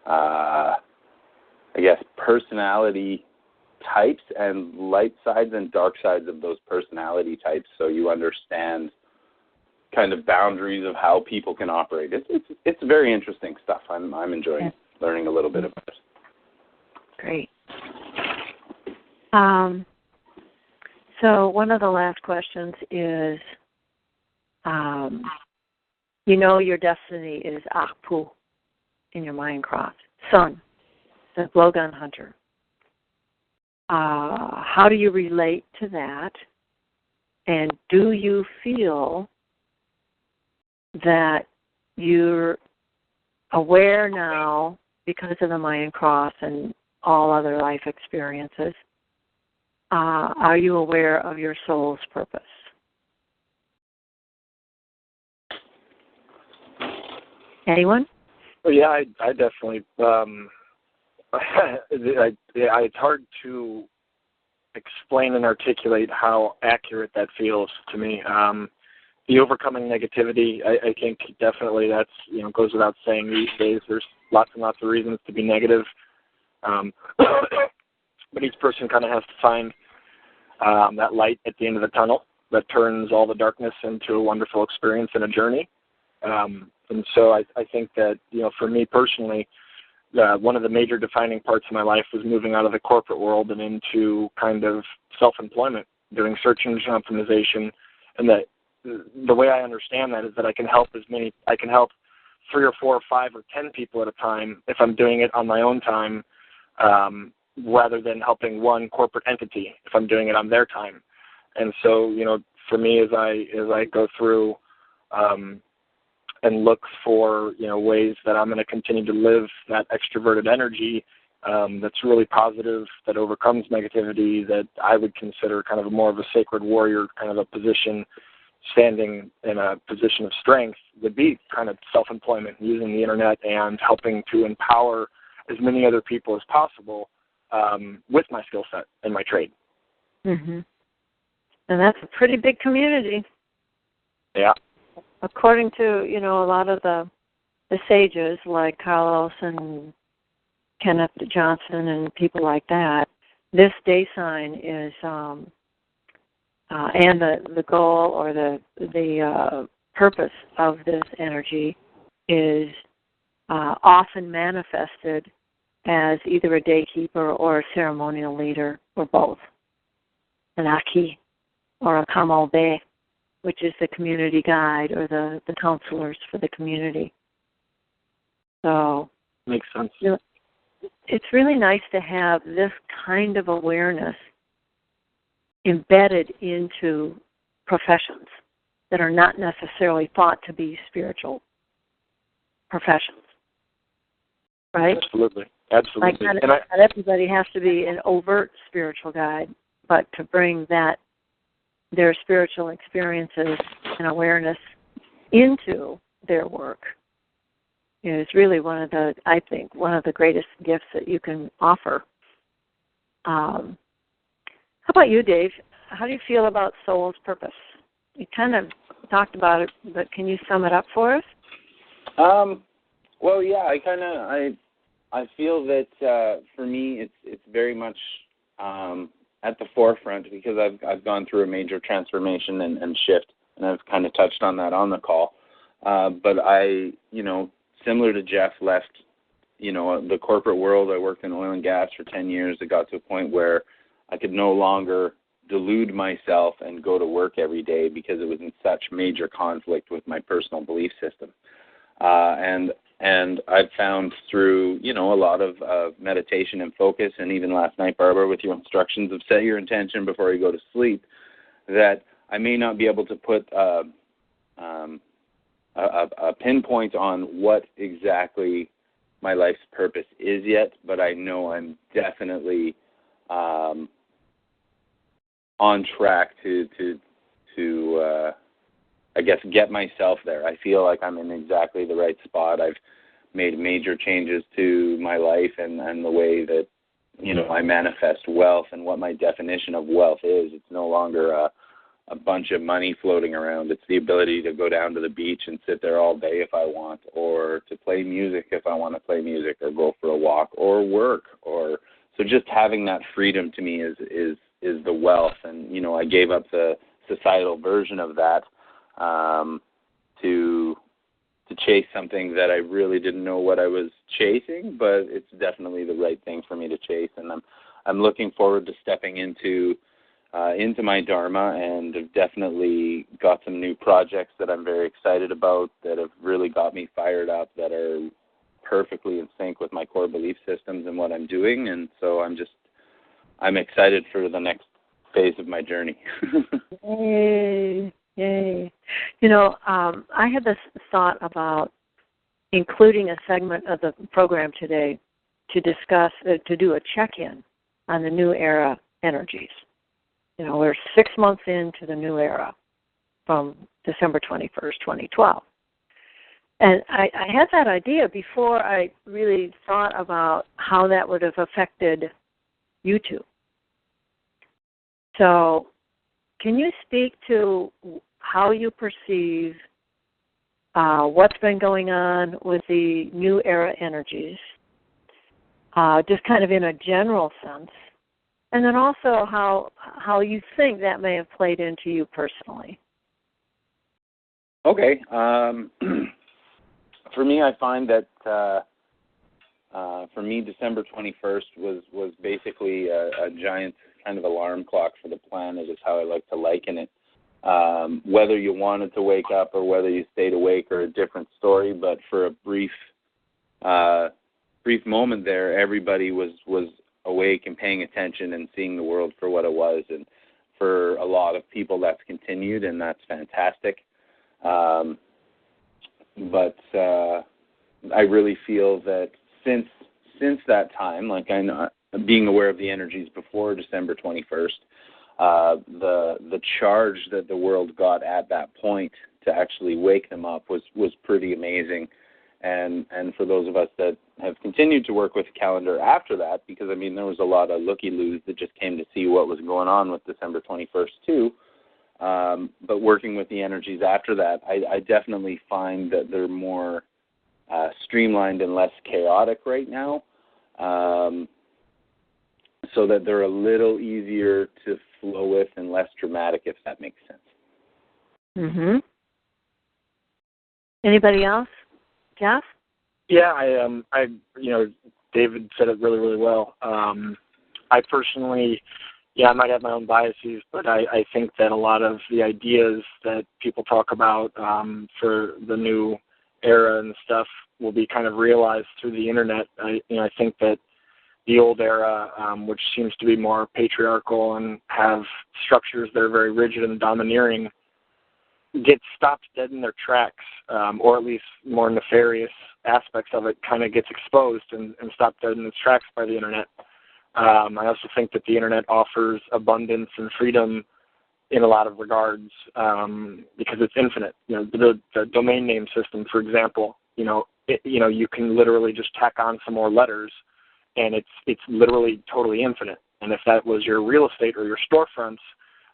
I guess, personality types and light sides and dark sides of those personality types, so you understand kind of boundaries of how people can operate. It's very interesting stuff. I'm enjoying learning a little bit about it. Great. So one of the last questions is, your destiny is Akpu in your Mayan cross, Sun, the blowgun hunter. How do you relate to that? And do you feel that you're aware now, because of the Mayan cross and all other life experiences, are you aware of your soul's purpose? Anyone? Well, yeah, I definitely. It's hard to explain and articulate how accurate that feels to me. The overcoming negativity, I think definitely that's goes without saying these days. There's lots and lots of reasons to be negative. But each person kind of has to find that light at the end of the tunnel that turns all the darkness into a wonderful experience and a journey. And so I think that, for me personally, one of the major defining parts of my life was moving out of the corporate world and into kind of self-employment, doing search engine optimization. And that the way I understand that is that I can help 3 or 4 or 5 or 10 people at a time if I'm doing it on my own time, rather than helping one corporate entity if I'm doing it on their time. And so, for me, as I go through and look for, ways that I'm going to continue to live that extroverted energy that's really positive, that overcomes negativity, that I would consider kind of more of a sacred warrior kind of a position, standing in a position of strength would be kind of self-employment, using the internet and helping to empower as many other people as possible with my skill set and my trade. Mm-hmm. And that's a pretty big community. Yeah. According to, a lot of the sages like Carlos and Kenneth Johnson and people like that, this day sign is, and the goal or the purpose of this energy is often manifested as either a daykeeper or a ceremonial leader or both, an Aki or a Kamalbe, which is the community guide or the counselors for the community. So makes sense. It's really nice to have this kind of awareness embedded into professions that are not necessarily thought to be spiritual professions, right? Absolutely. Like not everybody has to be an overt spiritual guide, but to bring their spiritual experiences and awareness into their work is really one of the greatest gifts that you can offer. How about you, Dave? How do you feel about soul's purpose? You kind of talked about it, but can you sum it up for us? Well, yeah, I feel that for me it's very much at the forefront because I've gone through a major transformation and shift, and I've kind of touched on that on the call. But I, similar to Jeff, left, the corporate world. I worked in oil and gas for 10 years. It got to a point where I could no longer delude myself and go to work every day because it was in such major conflict with my personal belief system. And I've found through, a lot of meditation and focus, and even last night, Barbara, with your instructions of set your intention before you go to sleep, that I may not be able to put a pinpoint on what exactly my life's purpose is yet, but I know I'm definitely on track to I guess get myself there. I feel like I'm in exactly the right spot. I've made major changes to my life and the way that I manifest wealth and what my definition of wealth is. It's no longer a bunch of money floating around. It's the ability to go down to the beach and sit there all day if I want, or to play music if I want to play music, or go for a walk, or work, or so just having that freedom to me is the wealth. And I gave up the societal version of that to chase something that I really didn't know what I was chasing, but it's definitely the right thing for me to chase. And I'm looking forward to stepping into my dharma, and have definitely got some new projects that I'm very excited about that have really got me fired up, that are perfectly in sync with my core belief systems and what I'm doing. And so I'm excited for the next phase of my journey. Yay. Yay. I had this thought about including a segment of the program today to discuss, to do a check-in on the new era energies. We're 6 months into the new era from December 21st, 2012. And I had that idea before I really thought about how that would have affected you two. So can you speak to how you perceive what's been going on with the new era energies, just kind of in a general sense, and then also how you think that may have played into you personally? Okay. For me, I find that for me, December 21st was basically a giant kind of alarm clock for the planet, is how I like to liken it. Whether you wanted to wake up or whether you stayed awake are a different story, but for a brief moment there, everybody was awake and paying attention and seeing the world for what it was. And for a lot of people, that's continued, and that's fantastic. But I really feel that since that time, like I know, being aware of the energies before December 21st, the charge that the world got at that point to actually wake them up was pretty amazing. And for those of us that have continued to work with the calendar after that, because, I mean, there was a lot of looky-loos that just came to see what was going on with December 21st, too. But working with the energies after that, I definitely find that they're more streamlined and less chaotic right now, so that they're a little easier to flow with and less dramatic, if that makes sense. Mm-hmm. Anybody else? Jeff? Yeah, I David said it really, really well. I personally, I might have my own biases, but I think that a lot of the ideas that people talk about for the new era and stuff will be kind of realized through the internet. I think that the old era, which seems to be more patriarchal and have structures that are very rigid and domineering, gets stopped dead in their tracks, or at least more nefarious aspects of it kind of gets exposed and stopped dead in its tracks by the internet. I also think that the internet offers abundance and freedom in a lot of regards because it's infinite. The domain name system, for example, you can literally just tack on some more letters, and it's literally totally infinite. And if that was your real estate or your storefronts,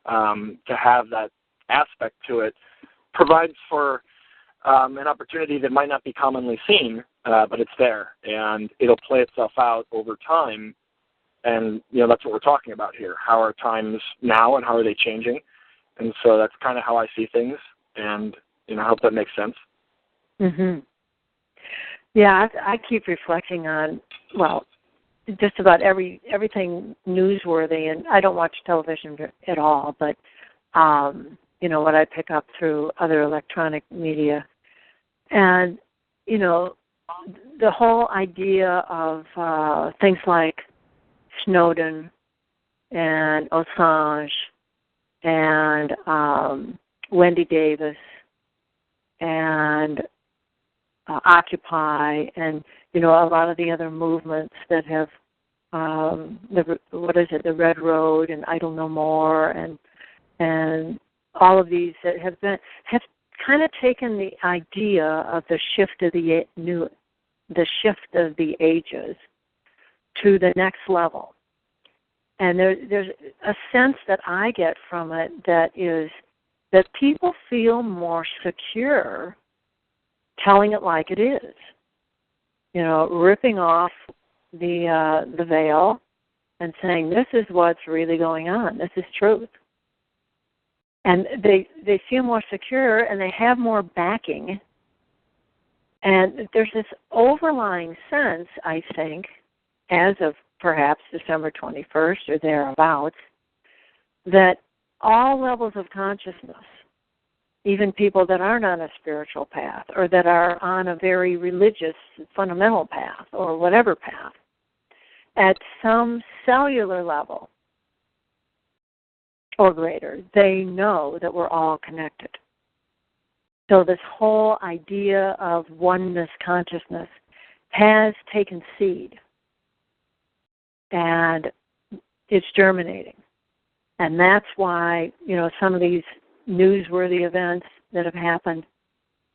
to have that aspect to it provides for an opportunity that might not be commonly seen, but it's there, and it'll play itself out over time. And, that's what we're talking about here. How are times now, and how are they changing? And so that's kind of how I see things, and, I hope that makes sense. Mm-hmm. Yeah, I keep reflecting on, just about everything newsworthy, and I don't watch television at all, but what I pick up through other electronic media. And, the whole idea of things like Snowden and Assange and Wendy Davis and Occupy and, a lot of the other movements that have, the Red Road and Idle No More and all of these that have kind of taken the idea of the shift of the ages to the next level. And there's a sense that I get from it that is that people feel more secure telling it like it is. Ripping off the veil and saying, this is what's really going on. This is truth. And they feel more secure, and they have more backing. And there's this overlying sense, I think, as of perhaps December 21st or thereabouts, that all levels of consciousness, even people that aren't on a spiritual path or that are on a very religious, fundamental path or whatever path, at some cellular level or greater, they know that we're all connected. So this whole idea of oneness consciousness has taken seed, and it's germinating. And that's why, some of these newsworthy events that have happened,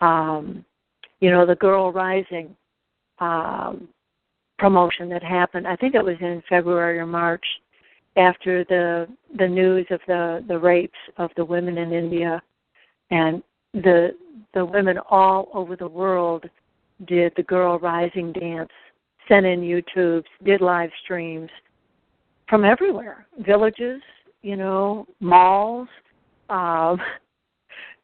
the Girl Rising promotion that happened, I think it was in February or March, after the news of the rapes of the women in India, and the women all over the world did the Girl Rising dance, sent in YouTubes, did live streams from everywhere, villages, malls. I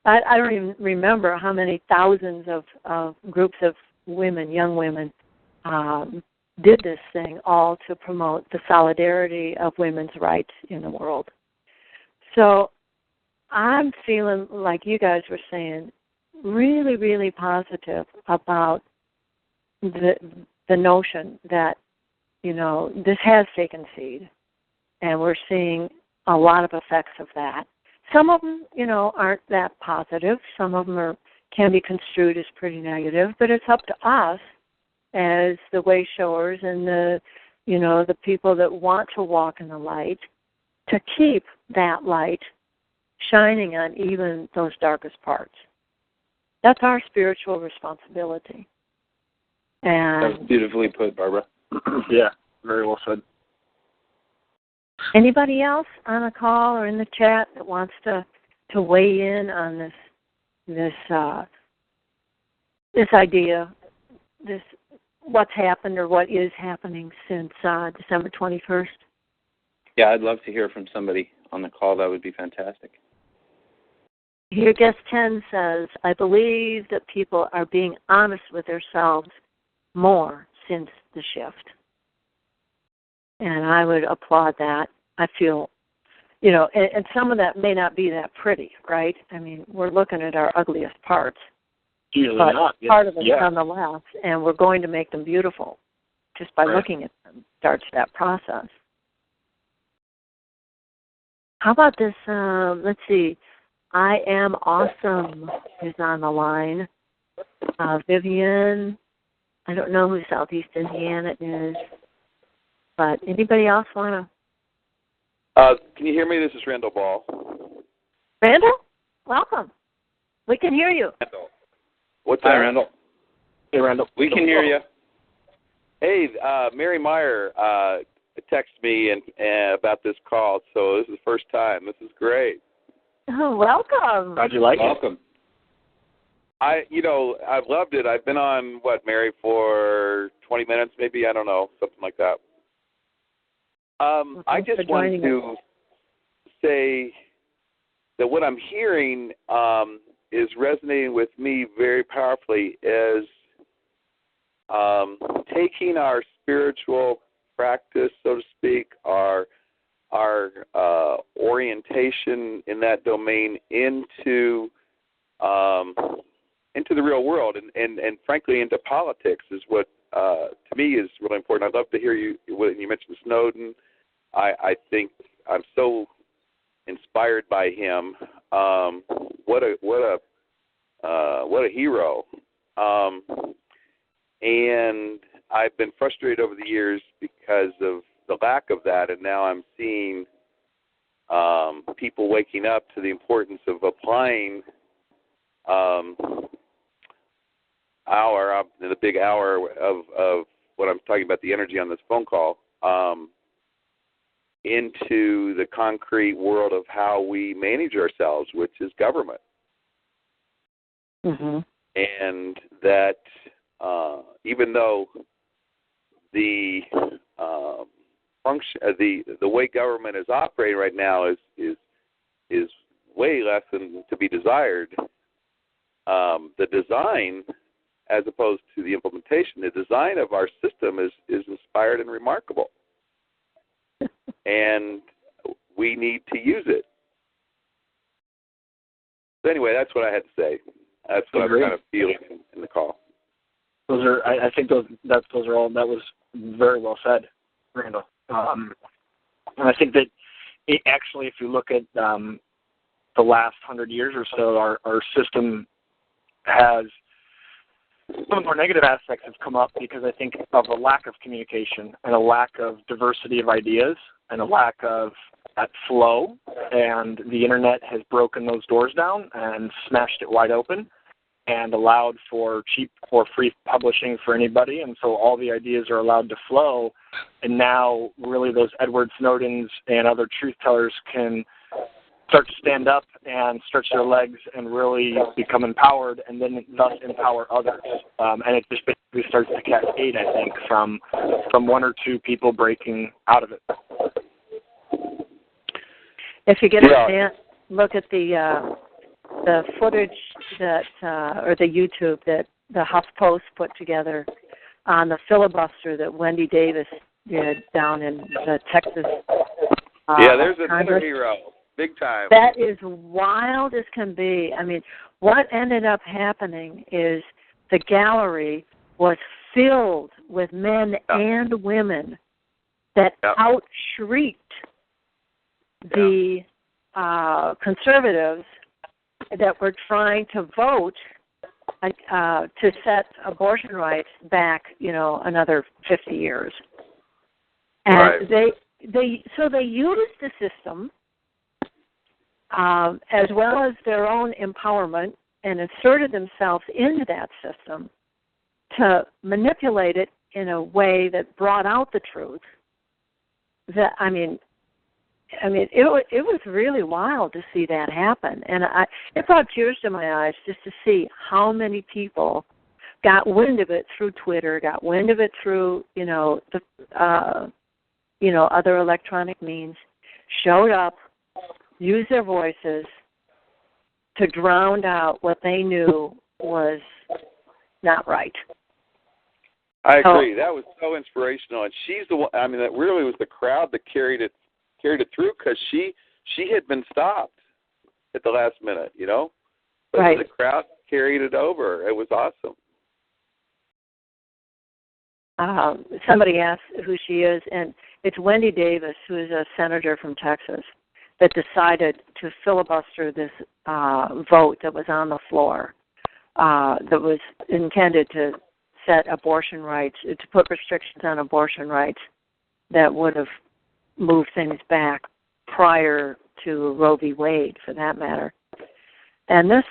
don't even remember how many thousands of groups of women, young women, did this thing all to promote the solidarity of women's rights in the world. So I'm feeling, like you guys were saying, really, really positive about the notion that, this has taken seed, and we're seeing a lot of effects of that. Some of them, aren't that positive. Some of them can be construed as pretty negative, but it's up to us as the way showers and the people that want to walk in the light to keep that light shining on even those darkest parts. That's our spiritual responsibility. And That's beautifully put, Barbara. Yeah, very well said. anybody else on the call or in the chat that wants to weigh in on this idea, this what's happened or what is happening since December 21st? Yeah, I'd love to hear from somebody on the call. That would be fantastic. Here, guest 10 says, I believe that people are being honest with themselves more since the shift. And I would applaud that. I feel, and some of that may not be that pretty, right? I mean, we're looking at our ugliest parts. Usually but not. part of it nonetheless, and we're going to make them beautiful just by looking at them. Starts that process. How about this? Let's see. I Am Awesome is on the line. Vivian, I don't know who Southeast Indiana is, but anybody else want to? Can you hear me? This is Randall Ball. Randall, welcome. We can hear you. Randall. What's that? Hi, Randall. Hey, Randall. We can hear you. Hey, Mary Meyer texted me and about this call, so this is the first time. This is great. Oh, welcome. How'd you like Welcome. it? I've loved it. I've been on, Mary, for 20 minutes maybe? I don't know, something like that. I just wanted to say that what I'm hearing is resonating with me very powerfully as taking our spiritual practice, so to speak, our orientation in that domain into the real world and frankly into politics is what to me is really important. I'd love to hear you when you mentioned Snowden. I think I'm so inspired by him. What a hero. And I've been frustrated over the years because of the lack of that, and now I'm seeing people waking up to the importance of applying the big hour of what I'm talking about, the energy on this phone call, into the concrete world of how we manage ourselves, which is government. Mm-hmm. And that even though the function, the way government is operating right now is way less than to be desired, the design, as opposed to the implementation, the design of our system is inspired and remarkable. And we need to use it. So anyway, that's what I had to say. That's what I'm kind of feeling in the call. Those are, I think those are all. That was very well said, Randall. And I think that actually, if you look at the last 100 years or so, our system has some of the more negative aspects have come up because I think of a lack of communication and a lack of diversity of ideas and a lack of that flow, and the internet has broken those doors down and smashed it wide open and allowed for cheap or free publishing for anybody, and so all the ideas are allowed to flow, and now really those Edward Snowdens and other truth tellers can start to stand up and stretch their legs and really become empowered and then thus empower others. And it just basically starts to cascade, I think, from one or two people breaking out of it. If you get a chance, look at the footage that, or the YouTube that the HuffPost put together on the filibuster that Wendy Davis did down in the Texas. There's another hero. Big time. That is wild as can be. I mean, what ended up happening is the gallery was filled with men and women that out-shrieked the conservatives that were trying to vote to set abortion rights back, another 50 years. And they used the system as well as their own empowerment and inserted themselves into that system to manipulate it in a way that brought out the truth. That it was really wild to see that happen, and it brought tears to my eyes just to see how many people got wind of it through Twitter, got wind of it through other electronic means, showed up, used their voices to drown out what they knew was not right. I agree. That was so inspirational, and she's the one. I mean, that really was the crowd that carried it through, because she had been stopped at the last minute, But right. The crowd carried it over. It was awesome. Somebody asked who she is, and it's Wendy Davis, who is a senator from Texas, that decided to filibuster this vote that was on the floor that was intended to set abortion rights, to put restrictions on abortion rights that would have moved things back prior to Roe v. Wade, for that matter. And this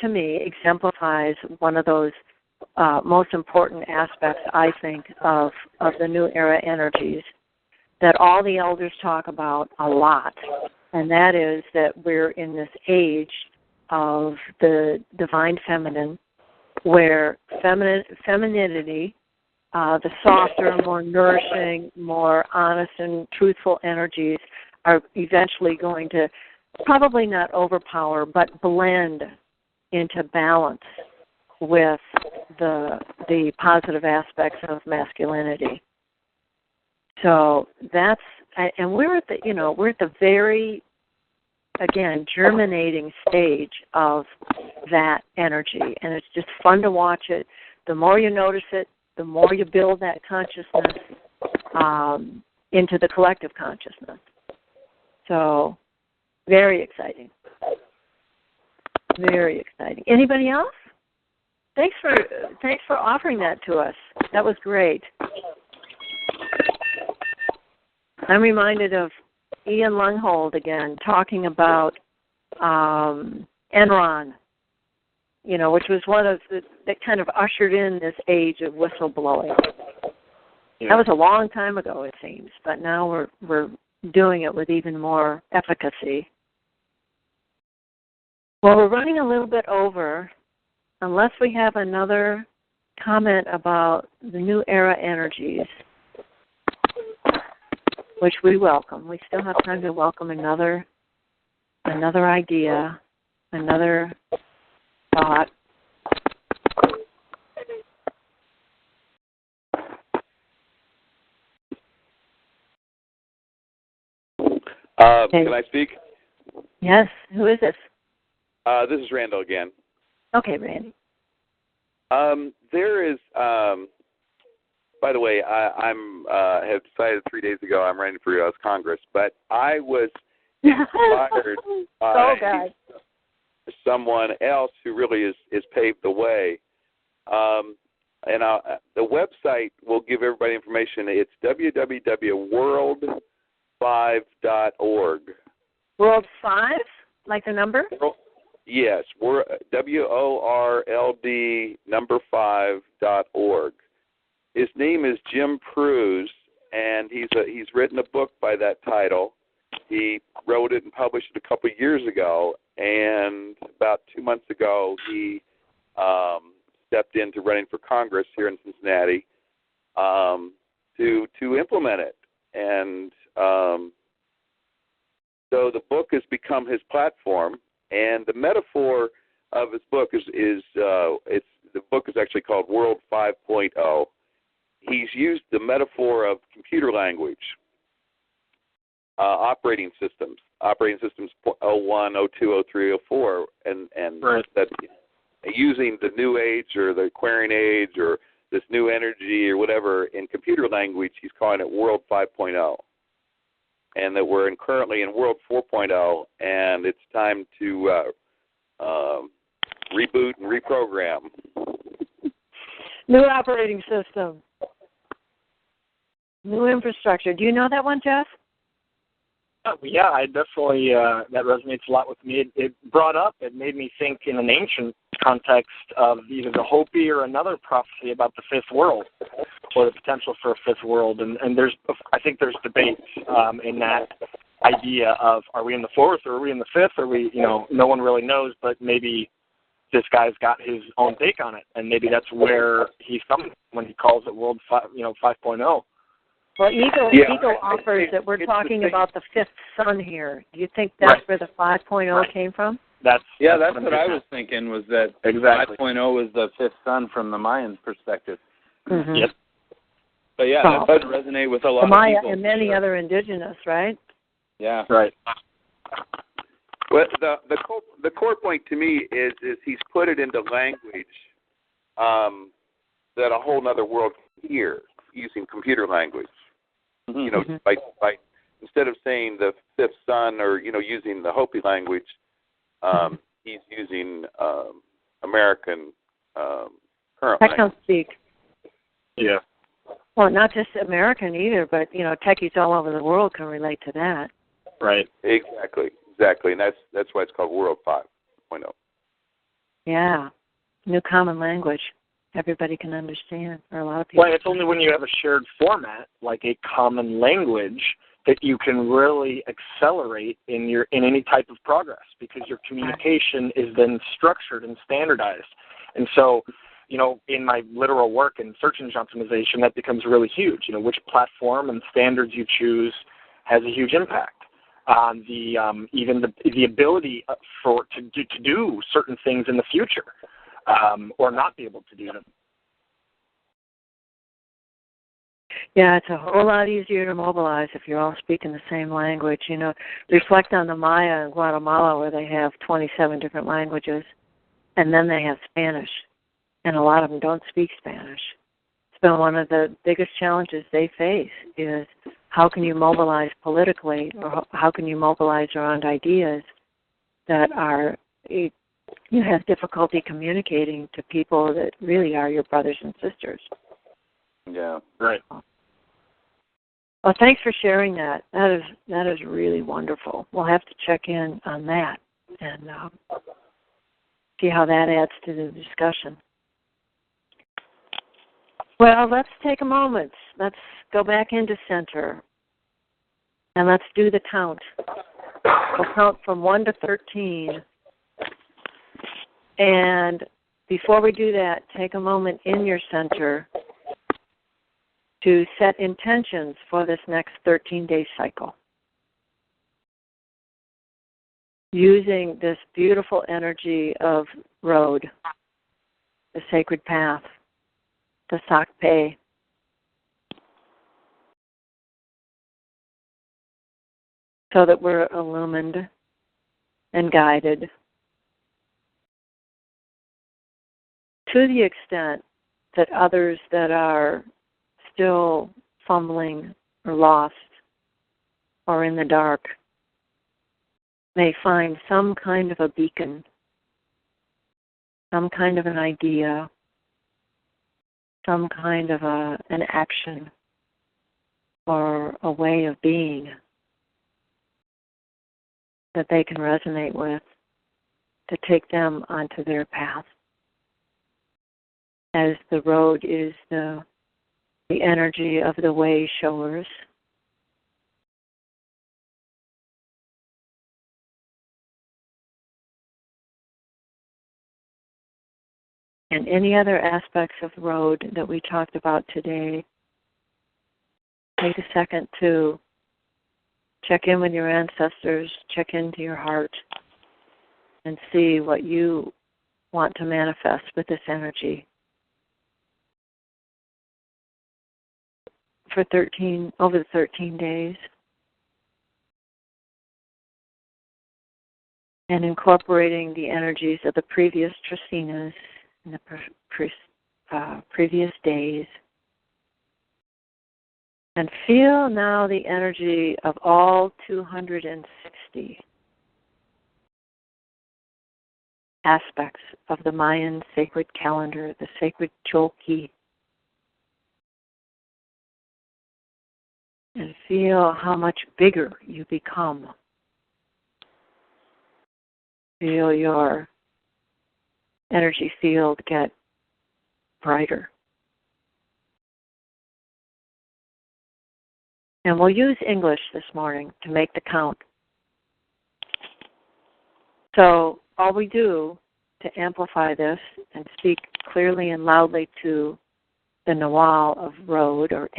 to me exemplifies one of those most important aspects, I think, of the New Era energies that all the elders talk about a lot, and that is that we're in this age of the divine feminine, where femininity, the softer, more nourishing, more honest and truthful energies are eventually going to probably not overpower, but blend into balance with the positive aspects of masculinity. So and we're at the very, again, germinating stage of that energy, and it's just fun to watch it. The more you notice it, the more you build that consciousness into the collective consciousness. So, very exciting. Very exciting. Anybody else? Thanks for offering that to us. That was great. I'm reminded of Ian Lunghold again, talking about Enron, which was one of that kind of ushered in this age of whistleblowing. Yeah. That was a long time ago, it seems, but now we're doing it with even more efficacy. Well, we're running a little bit over, unless we have another comment about the New Era energies, which we welcome. We still have time to welcome another idea, another thought. Can I speak? Yes. Who is this? This is Randall again. Okay, Randy. There is, by the way, I'm have decided 3 days ago I'm running for U.S. Congress, but I was inspired by someone else who really is paved the way. And the website will give everybody information. It's www.world5.org. World 5, like the number? Yes, we're WORLD5.org. His name is Jim Pruse, and he's written a book by that title. He wrote it and published it a couple of years ago, and about 2 months ago he stepped into running for Congress here in Cincinnati to implement it. And so the book has become his platform. And the metaphor of his book is the book is actually called World 5.0. He's used the metaphor of computer language, operating systems 01, 02, 03, 04, and right. That using the new age or the Aquarian age or this new energy or whatever in computer language, he's calling it World 5.0. And that we're currently in World 4.0, and it's time to reboot and reprogram. New operating system. New infrastructure. Do you know that one, Jeff? Yeah, I definitely, that resonates a lot with me. It brought up, it made me think in an ancient context of either the Hopi or another prophecy about the fifth world or the potential for a fifth world. And I think there's debate in that idea of, are we in the fourth or are we in the fifth? Or no one really knows, but maybe this guy's got his own take on it. And maybe that's where he's coming when he calls it World 5.0. Well, Eagle offers that we're talking about the fifth sun here. Do you think that's where the 5.0 came from? That's what I was thinking, was that exactly. 5.0 was the fifth sun from the Mayan perspective. Mm-hmm. Yep. But yeah, that would resonate with a lot the Maya of people. And many other indigenous, right? Yeah. Right. Well, the core point to me is he's put it into language that a whole other world can hear using computer language. Mm-hmm. By instead of saying the fifth sun or using the Hopi language, he's using American current language. Speak. Yeah. Well, not just American either, but techies all over the world can relate to that. Right. Exactly, and that's why it's called World 5.0. Yeah, new common language. Everybody can understand, or a lot of people. Well, it's only when you have a shared format, like a common language, that you can really accelerate in any type of progress, because your communication is then structured and standardized. And so, in my literal work in search engine optimization, that becomes really huge. Which platform and standards you choose has a huge impact on even the ability to do certain things in the future. Or not be able to do them. Yeah, it's a whole lot easier to mobilize if you're all speaking the same language. Reflect on the Maya in Guatemala, where they have 27 different languages, and then they have Spanish, and a lot of them don't speak Spanish. It's been one of the biggest challenges they face is how can you mobilize politically, or how can you mobilize around ideas that you have difficulty communicating to people that really are your brothers and sisters. Yeah. Right. Well, thanks for sharing that. That is really wonderful. We'll have to check in on that and see how that adds to the discussion. Well, let's take a moment. Let's go back into center, and let's do the count. We'll count from 1 to 13. And before we do that, take a moment in your center to set intentions for this next 13-day cycle. Using this beautiful energy of road, the sacred path, the Sakpe, so that we're illumined and guided. To the extent that others that are still fumbling or lost or in the dark may find some kind of a beacon, some kind of an idea, some kind of an action or a way of being that they can resonate with to take them onto their path. As the road is the energy of the way showers. And any other aspects of the road that we talked about today, take a second to check in with your ancestors, check into your heart, and see what you want to manifest with this energy. For over the 13 days. And incorporating the energies of the previous Tricinas in the previous days. And feel now the energy of all 260 aspects of the Mayan sacred calendar, the sacred Cholki. and feel how much bigger you become. Feel your energy field get brighter. And we'll use English this morning to make the count. So all we do to amplify this and speak clearly and loudly to the Nawal of road, or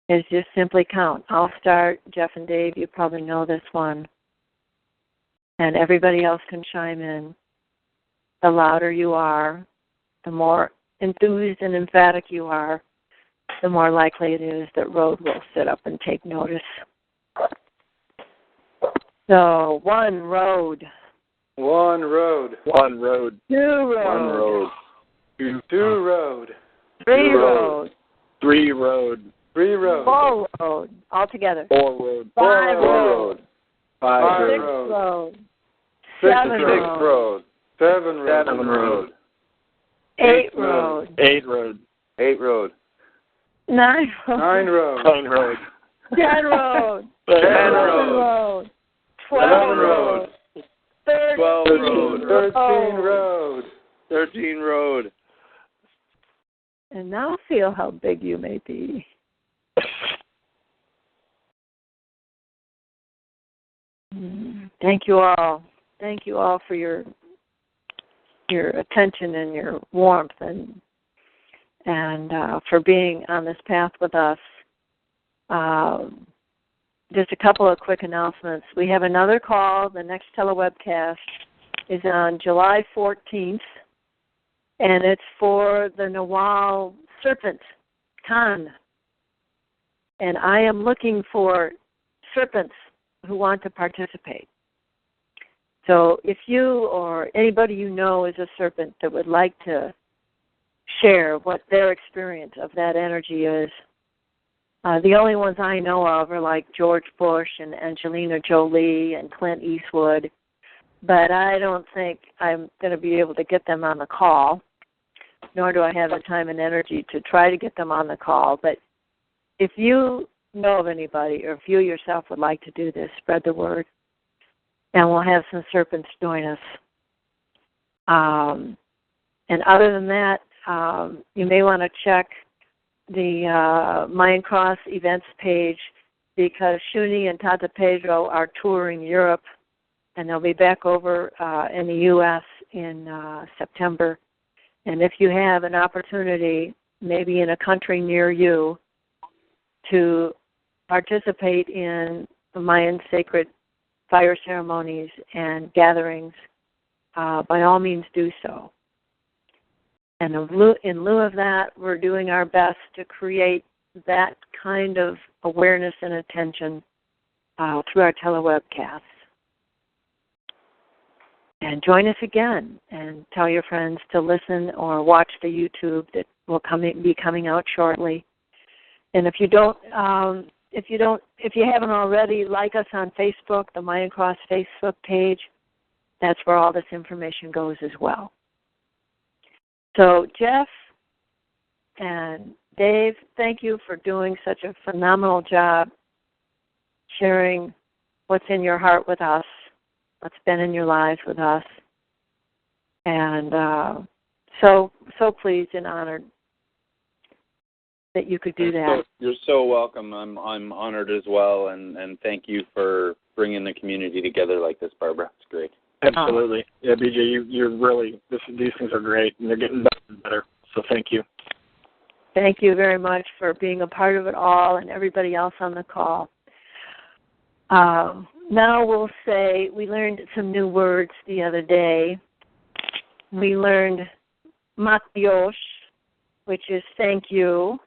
is just simply count. I'll start. Jeff and Dave, you probably know this one. And everybody else can chime in. The louder you are, the more enthused and emphatic you are, the more likely it is that road will sit up and take notice. So, 1 road. 1 road. 1 road. 2 road. 1 road. 2 road. 3 road. 3 road. 3 road. 4 road. All together. 4 road. 5 road. 5 6 road. road. 6 7 road. 7 road. 7 road. 8 road. 8 road. 8 road. 9 road. 9 road. 9 road. 10 road. 10 11 road. 12 11 road. 13 12 road. 13 road. 13 road. And now feel how big you may be. Thank you all. Thank you all for your attention and your warmth and for being on this path with us. Just a couple of quick announcements. We have another call. The next telewebcast is on July 14th, and it's for the Nawal Serpent Con. And I am looking for serpents who want to participate. So if you or anybody you know is a serpent that would like to share what their experience of that energy is, the only ones I know of are like George Bush and Angelina Jolie and Clint Eastwood, but I don't think I'm going to be able to get them on the call, nor do I have the time and energy to try to get them on the call. But if you know of anybody, or if you yourself would like to do this, spread the word, and we'll have some serpents join us. And other than that, you may want to check the Mayan Cross events page, because Shuni and Tata Pedro are touring Europe, and they'll be back over in the U.S. in September. And if you have an opportunity, maybe in a country near you, to participate in the Mayan sacred fire ceremonies and gatherings, by all means do so. And in lieu of that, we're doing our best to create that kind of awareness and attention through our telewebcasts. And join us again, and tell your friends to listen or watch the YouTube that will be coming out shortly. And if you haven't already, like us on Facebook, the Mayan Cross Facebook page. That's where all this information goes as well. So Jeff and Dave, thank you for doing such a phenomenal job sharing what's in your heart with us, what's been in your lives with us. And so pleased and honored that you could do that. You're so welcome. I'm honored as well, and thank you for bringing the community together like this, Barbara. It's great. Absolutely. Yeah, BJ, you're really, these things are great, and they're getting better and better. So thank you. Thank you very much for being a part of it all, and everybody else on the call. Now we'll say we learned some new words the other day. We learned Matyosh, which is thank you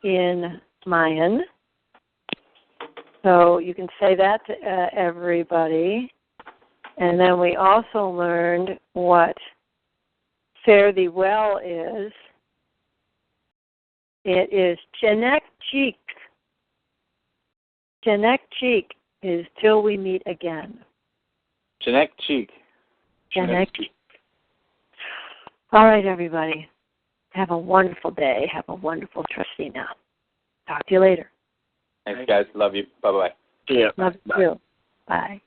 in Mayan. So you can say that to everybody. And then we also learned what fare thee well is. It is Chenek Cheek. Chenek Cheek is till we meet again. Chenek Cheek. Chenek Cheek. All right, everybody. Have a wonderful day. Have a wonderful Tristina. Talk to you later. Thanks, guys. Love you. Bye-bye. Yeah. Love you too. Bye.